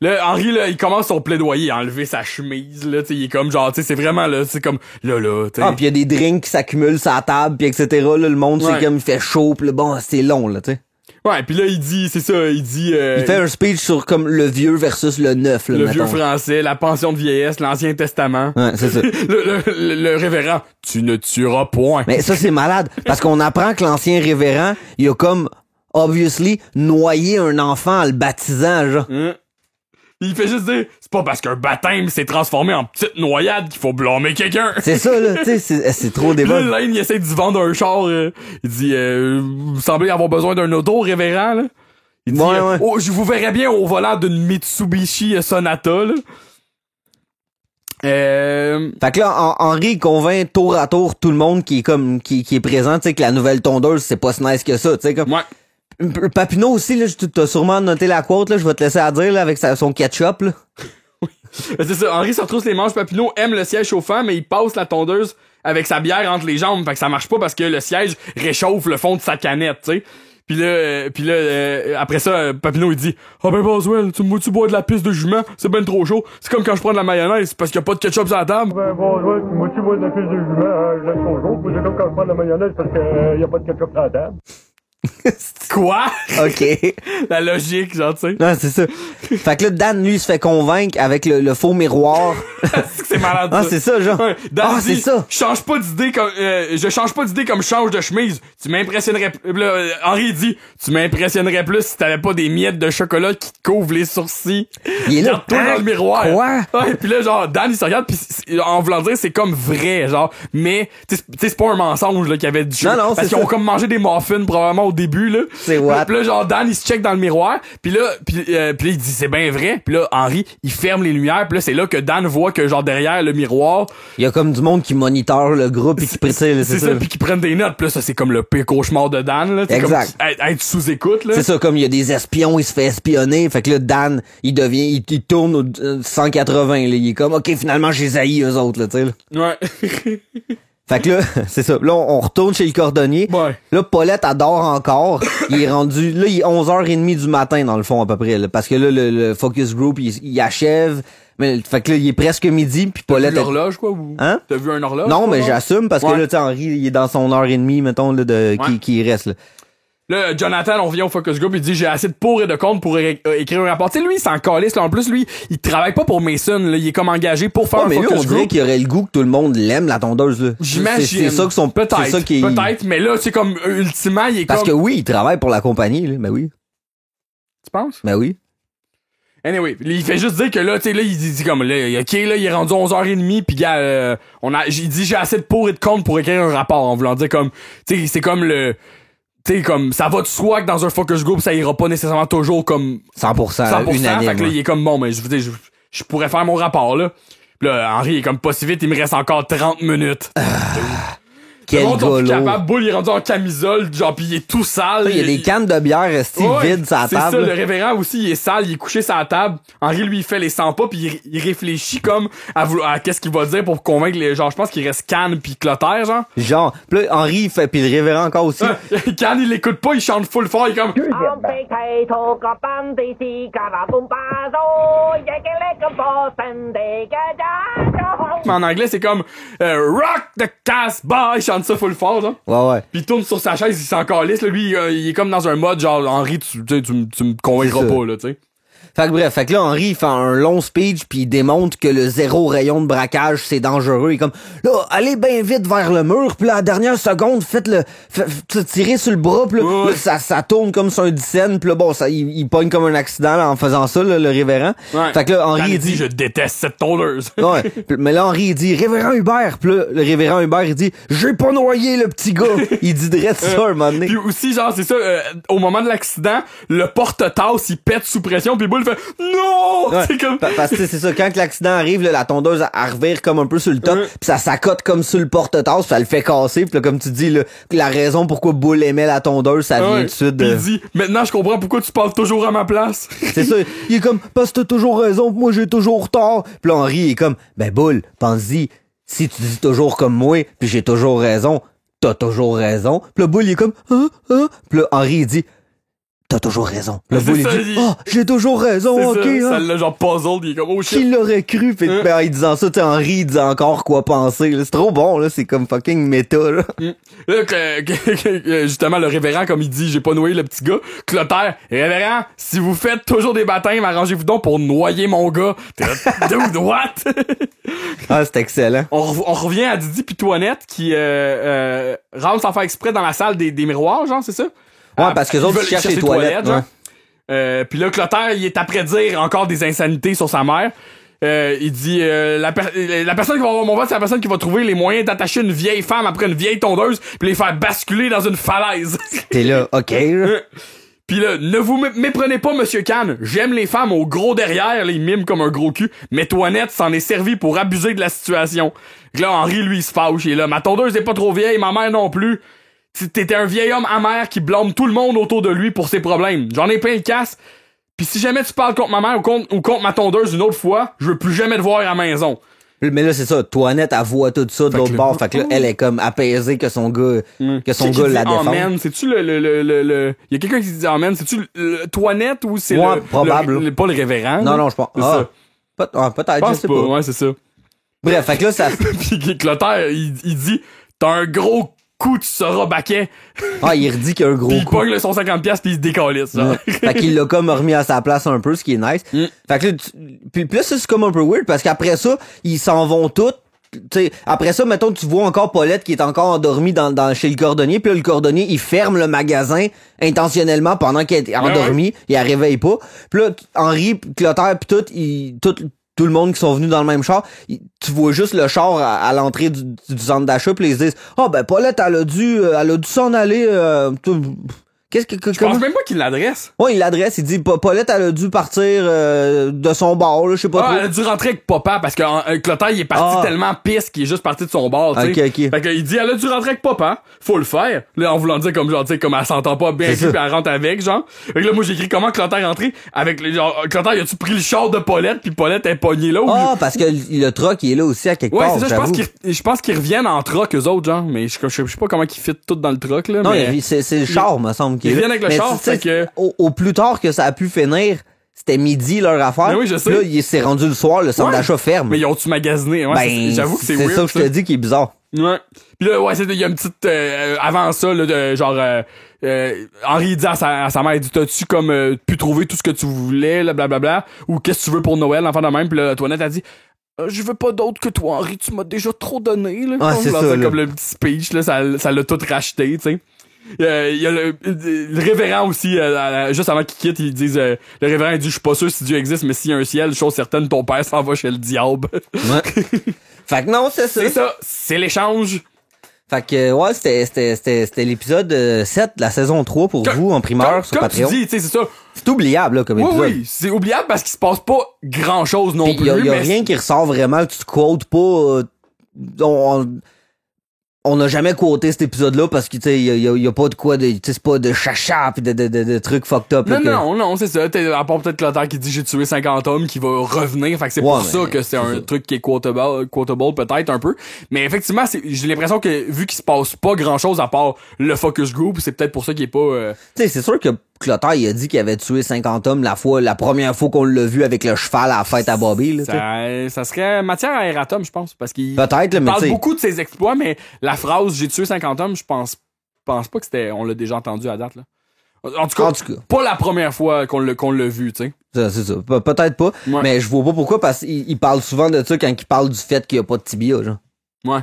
B: Là, Henry, là, il commence son plaidoyer à enlever sa chemise, là, tu sais, il est comme genre, tu sais, c'est vraiment, là, c'est comme, là, tu sais.
A: Ah, pis y a des drinks qui s'accumulent sur la table, pis etc., là, le monde, c'est comme, il fait chaud, pis là, bon, c'est long, là, tu sais.
B: Ouais, pis là, il dit, c'est ça, il dit...
A: il fait un speech sur, comme, le vieux versus le neuf, là,
B: le
A: mettons.
B: vieux français, la pension de vieillesse, l'Ancien Testament.
A: Ouais, c'est ça.
B: le révérend, tu ne tueras point.
A: Mais ça, c'est malade, parce qu'on apprend que l'ancien révérend, il a comme... obviously, noyer un enfant en le baptisant, genre.
B: Il fait juste dire, c'est pas parce qu'un baptême s'est transformé en petite noyade qu'il faut blâmer quelqu'un.
A: C'est ça, là, tu sais, c'est trop débat.
B: Là, Lane, il essaie de se vendre un char, il dit, vous semblez avoir besoin d'un auto, révérend, là. Il dit, oh, je vous verrais bien au volant d'une Mitsubishi Sonata, là.
A: Fait que là, Henry convainc tour à tour tout le monde qui est comme, qui est présent, tu sais, que la nouvelle tondeuse, c'est pas si nice que ça, tu sais, comme.
B: Ouais.
A: Papineau aussi, là, t'as sûrement noté la quote, là, je vais te laisser à dire, là, avec son ketchup, là.
B: C'est ça, Henry se retrousse les manches, Papineau aime le siège chauffant, mais il passe la tondeuse avec sa bière entre les jambes, fait que ça marche pas parce que le siège réchauffe le fond de sa canette, tu sais. Puis là, après ça, Papineau, il dit, ah ben Boswell, tu bois de la pisse de jument, c'est ben trop chaud. C'est comme quand je prends de la mayonnaise, parce qu'il y a pas de ketchup sur la table.
F: Ben Boswell, tu bois de la pisse de jument, je laisse trop chaud. C'est comme quand je prends de la mayonnaise parce qu'il y a pas de ketchup sur la table.
B: Quoi?
A: OK.
B: La logique, genre, tu sais.
A: Non, c'est ça. Fait que là, Dan, lui, se fait convaincre avec le faux miroir.
B: C'est malade, ça.
A: Ah, c'est ça, genre.
B: Ouais. Dan dit,
A: c'est ça.
B: je change pas d'idée comme je change de chemise. Tu m'impressionnerais, là, Henri dit, tu m'impressionnerais plus si t'avais pas des miettes de chocolat qui te couvrent les sourcils.
A: Il est là.
B: Regarde-toi dans le miroir.
A: Quoi?
B: Ouais, pis là, genre, Dan, il se regarde pis en voulant dire, c'est comme vrai, genre. Mais, tu sais, c'est pas un mensonge, là, qu'il y avait du
A: Non,
B: parce qu'ils ont comme mangé des muffins, probablement, au début, là.
A: C'est what?
B: Pis là, genre, Dan, il se check dans le miroir, pis là, il dit, c'est bien vrai. Pis là, Henri, il ferme les lumières, pis là, c'est là que Dan voit que, genre, derrière le miroir,
A: Il y a comme du monde qui monitore le groupe et qui prétend,
B: c'est ça, pis qui prennent des notes. Pis là, ça, c'est comme le pire cauchemar de Dan, là.
A: Exact.
B: Comme être sous écoute, là.
A: C'est ça, comme il y a des espions, il se fait espionner. Fait que là, Dan, il tourne au 180, là. Il est comme, OK, finalement, j'ai haï eux autres, là, tu sais, là.
B: Ouais.
A: Fait que là, c'est ça. Là, on retourne chez le cordonnier.
B: Ouais.
A: Là, Paulette adore encore. Il est rendu, là, il est 11h30 du matin, dans le fond, à peu près, là. Parce que là, le focus group, il achève. Mais, fait que là, il est presque midi, puis Paulette...
B: T'as vu l'horloge, quoi, ou?
A: Hein?
B: T'as vu un horloge?
A: Non,
B: quoi,
A: mais
B: genre?
A: j'assume, parce que là, tu sais, Henri, il est dans son heure et demie, mettons, là, qui reste, là.
B: Là, Jonathan, on vient au focus group, il dit, j'ai assez de pour et de contre pour écrire un rapport. Tu sais, lui, il s'en calisse, là. En plus, lui, il travaille pas pour Mason, là. Il est comme engagé pour faire un
A: mais
B: focus
A: lui, on dirait
B: group.
A: qu'il aurait le goût que tout le monde l'aime, la tondeuse, là.
B: J'imagine.
A: C'est ça que son...
B: Peut-être.
A: C'est ça qui est...
B: Peut-être, mais là, c'est comme, ultimement, il est
A: Parce
B: comme...
A: que oui, il travaille pour la compagnie, là. Ben oui.
B: Tu penses?
A: Ben oui.
B: Anyway, il fait juste dire que là, tu sais, là, il dit comme, là, OK, là, il est rendu 11h30, pis gars, j'ai dit, j'ai assez de pour et de contre pour écrire un rapport, en voulant dire comme, tu sais, c'est comme tu sais, comme, ça va de soi que dans un focus group, ça ira pas nécessairement toujours comme
A: 100%, unanime.
B: Fait que là, il est comme, bon, mais je pourrais faire mon rapport, là. Pis là, Henry est comme, pas si vite, il me reste encore 30 minutes.
A: Quel golo.
B: Capable, Bull, il est rendu en camisole, genre, pis il est tout sale.
A: Il y a des cannes de bière restées vides sur la
B: c'est
A: table.
B: ça, le révérend aussi, il est sale, il est couché sur la table. Henry, lui, il fait les 100 pas, pis il réfléchit comme à qu'est-ce qu'il va dire pour convaincre les... Genre, je pense qu'il reste Cannes pis Clotaire, genre.
A: Genre, pis là, Henry, il fait, pis le révérend encore aussi.
B: Cannes, il l'écoute pas, il chante full fort, il est comme... Mais en anglais, c'est comme Rock the Casbah, il chante ça full fort, genre.
A: Ouais.
B: Pis il tourne sur sa chaise, il s'en calisse, là. Lui, il est comme dans un mode genre, Henry, tu me convaincras pas, là, tu sais.
A: Fait que bref, fait que là, Henry, il fait un long speech puis il démontre que le 0 rayon de braquage, c'est dangereux. Il est comme, là, allez bien vite vers le mur, puis là, à la dernière seconde, faites tirer sur le bras, puis là, ça tourne comme sur un dixaine, puis là, bon, il pogne comme un accident là, en faisant ça, là, le révérend.
B: Ouais.
A: Fait que là, Henry, il dit...
B: Je déteste cette tondeuse.
A: Ouais. Mais là, Henry, il dit, révérend Hubert, puis là, le révérend Hubert, il dit, j'ai pas noyé le petit gars. Il dit direct ça, un moment donné.
B: Puis aussi, genre, c'est ça, au moment de l'accident, le porte-tasse, il pète sous pression, puis Bull fait non!
A: Ouais,
B: C'est comme...
A: parce que c'est ça, quand que l'accident arrive, là, la tondeuse elle revire comme un peu sur le top, pis ça s'accote comme sur le porte-tasse, pis ça le fait casser, pis là, comme tu dis, là, la raison pourquoi Bull aimait la tondeuse, ça vient dessus de...
B: Pis il dit, maintenant je comprends pourquoi tu parles toujours à ma place.
A: C'est ça, il est comme, parce que t'as toujours raison, moi j'ai toujours tort. Pis là, Henry, il est comme, ben Bull, pense-y, si tu dis toujours comme moi, pis j'ai toujours raison, t'as toujours raison. Pis là, Bull, il est comme, Pis là, Henry, il dit, t'as toujours raison. Le Bull, il dit, j'ai toujours raison, ok.
B: Ça l'a genre puzzled, il est comme, oh shit.
A: Qui l'aurait cru? Pis ben, il disant ça, Henry, il dit encore quoi penser, là. C'est trop bon, là. C'est comme fucking méta, là.
B: Là, justement, le révérend, comme il dit, j'ai pas noyé le petit gars. Clotaire, révérend, si vous faites toujours des baptêmes, arrangez-vous donc pour noyer mon gars. Dude, what?
A: Ah, c'est excellent.
B: On revient à Didi pis Toinette qui rentrent sans faire exprès dans la salle des miroirs, genre, c'est ça?
A: Ouais, parce que les autres cherchent les toilettes,
B: genre. Puis là, Clotaire, il est après dire encore des insanités sur sa mère. Il dit la personne qui va avoir mon vote, c'est la personne qui va trouver les moyens d'attacher une vieille femme après une vieille tondeuse puis les faire basculer dans une falaise.
A: T'es là, ok.
B: Puis là, ne vous méprenez pas, Monsieur Cannes. J'aime les femmes au gros derrière, les mimes comme un gros cul. Mais Toinette s'en est servi pour abuser de la situation. Là, Henry, lui, il se fâche. Il est là, ma tondeuse est pas trop vieille, ma mère non plus. T'étais un vieil homme amer qui blâme tout le monde autour de lui pour ses problèmes. J'en ai plein le casse. Pis si jamais tu parles contre ma mère ou contre ma tondeuse une autre fois, je veux plus jamais te voir à la maison.
A: Mais là, c'est ça. Toinette, elle voit tout ça de l'autre bord. Fait que là, elle est comme apaisée que son gars, la défend.
B: Amen. C'est-tu il y a quelqu'un qui dit amen. C'est-tu Toinette ou c'est
A: probable.
B: pas le révérend?
A: Non, je pense. Peut-être, je sais pas.
B: Ouais, c'est ça.
A: Bref, fait que là, ça...
B: Puis Clotaire, il dit, t'as un gros coup, tu seras baquet.
A: Il redit qu'il y a un gros
B: pis
A: coup.
B: il pogne son 50$ pis il se décalisse, ça.
A: Fait qu'il l'a comme remis à sa place un peu, ce qui est nice. Fait que là, puis là, c'est comme un peu weird parce qu'après ça, ils s'en vont tous. T'sais, après ça, mettons, tu vois encore Paulette qui est encore endormie chez le cordonnier, puis là, le cordonnier, il ferme le magasin intentionnellement pendant qu'elle est endormie, il la réveille pas. Puis là, Henry, Clotaire, puis tout le monde qui sont venus dans le même char, tu vois juste le char à l'entrée du centre d'achat, puis ils se disent, Paulette, elle a dû s'en aller,
B: Je pense même pas qu'il l'adresse.
A: Ouais, il l'adresse, il dit Paulette, elle a dû partir de son bar, là, je sais pas trop.
B: Elle a dû rentrer avec papa parce que Clotaire, il est parti tellement pisse qu'il est juste parti de son bar, tu sais.
A: OK.
B: Fait qu'il dit elle a dû rentrer avec papa, faut le faire. Là, en voulant dire comme genre, tu sais, comme elle s'entend pas bien, puis elle rentre avec, genre. Fait que là, moi, j'ai écrit comment Clotaire est rentré avec Clotaire, il a-tu pris le char de Paulette puis Paulette est pognée là ou
A: parce que le truck, il est là aussi à quelque part.
B: Ouais, c'est ça, je pense qu'ils reviennent en truck eux autres, genre, mais je sais pas comment ils fit tout dans le truck, là.
A: Non,
B: mais
A: c'est le char, me semble qu'il
B: ils viennent avec le char, fait que
A: au plus tard que ça a pu finir, c'était midi leur affaire.
B: Mais oui, je sais.
A: Là, il s'est rendu le soir, le centre d'achat ferme.
B: Mais ils ont-tu magasiné? Ouais, j'avoue que c'est weird.
A: C'est ça que je te dis qui est bizarre.
B: Ouais. Puis là, ouais, il y a une petite avant ça là, de genre Henry dit à sa mère, il dit t'as-tu comme pu trouver tout ce que tu voulais, là, blablabla, ou qu'est-ce que tu veux pour Noël, l'enfant de même. Puis là, Toinette a dit je veux pas d'autre que toi, Henry, tu m'as déjà trop donné, là.
A: Ah, c'est ça, là.
B: Comme le petit speech, là, ça l'a tout racheté, tu sais. Il y a le révérend aussi, juste avant qu'il quitte, ils disent, le révérend il dit, je suis pas sûr si Dieu existe, mais s'il y a un ciel, chose certaine, ton père s'en va chez le diable.
A: Ouais. Fait que non, c'est ça.
B: C'est ça, c'est l'échange.
A: Fait que, ouais, c'était l'épisode 7 de la saison 3 pour vous, en primeur, sur
B: comme
A: Patreon.
B: tu dis, tu sais, c'est ça.
A: C'est oubliable, là, comme épisode.
B: Oui, c'est oubliable parce qu'il se passe pas grand chose non
A: Puis
B: plus.
A: y a
B: mais
A: rien qui ressort vraiment, tu te quotes pas, on n'a jamais quoté cet épisode-là parce que, tu sais, y a pas de quoi de, tu sais, c'est pas de chacha pis de trucs fucked up.
B: Non, c'est ça. À part peut-être Clotaire qui dit j'ai tué 50 hommes qui va revenir. Fait que c'est pour ça que c'est un truc qui est quotable peut-être un peu. Mais effectivement, j'ai l'impression que vu qu'il se passe pas grand chose à part le focus group, c'est peut-être pour ça qu'il est pas,
A: Tu sais, c'est sûr que Clotaire, il a dit qu'il avait tué 50 hommes la première fois qu'on l'a vu avec le cheval à la fête à Bobby, là,
B: ça serait matière à erratum, je pense, parce qu'il
A: peut-être, mais
B: parle beaucoup de ses exploits, mais la phrase j'ai tué 50 hommes, je pense pas que c'était, on l'a déjà entendu à date, là. En tout cas, pas la première fois qu'on l'a vu, tu sais.
A: C'est ça. Peut-être pas,
B: ouais.
A: Mais je vois pas pourquoi, parce qu'il parle souvent de ça quand il parle du fait qu'il y a pas de tibia, genre.
B: Ouais.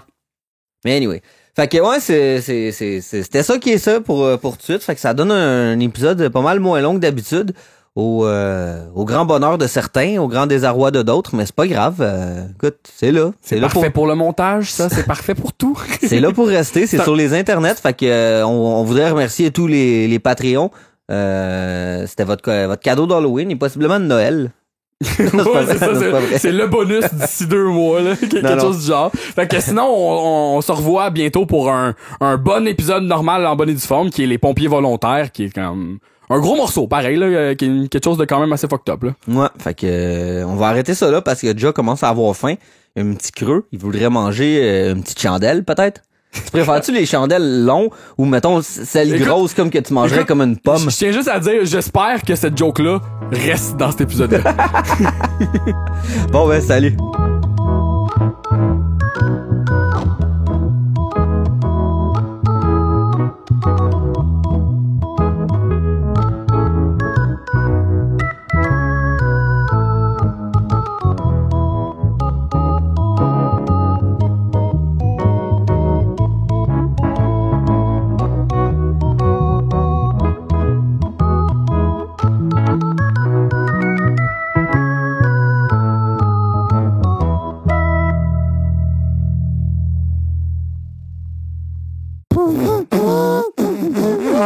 A: Mais anyway. Fait que ouais, c'était ça qui est ça pour tout de suite. Fait que ça donne un épisode pas mal moins long que d'habitude. Au grand bonheur de certains, au grand désarroi de d'autres, mais c'est pas grave. Écoute, c'est là.
B: C'est là parfait pour le montage, ça. C'est parfait pour tout.
A: C'est là pour rester. C'est sur les internets. Fait que on voudrait remercier tous les Patreons. C'était votre cadeau d'Halloween et possiblement de Noël.
B: Ouais, c'est ça, c'est le bonus d'ici 2 mois, là. Quelque chose du genre. Fait que sinon, on se revoit bientôt pour un bon épisode normal en bonne et due forme, qui est les pompiers volontaires, qui est comme un gros morceau, pareil, là, qui est quelque chose de quand même assez fucked up, là.
A: Ouais, fait que on va arrêter ça là parce que déjà commence à avoir faim. Il y a un petit creux. Il voudrait manger une petite chandelle, peut-être. Tu préfères-tu les chandelles longs ou, mettons, celles grosses comme que tu mangerais comme une pomme?
B: Je tiens juste à dire, j'espère que cette joke-là reste dans cet épisode-là.
A: Bon, ben, salut.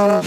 D: Oh,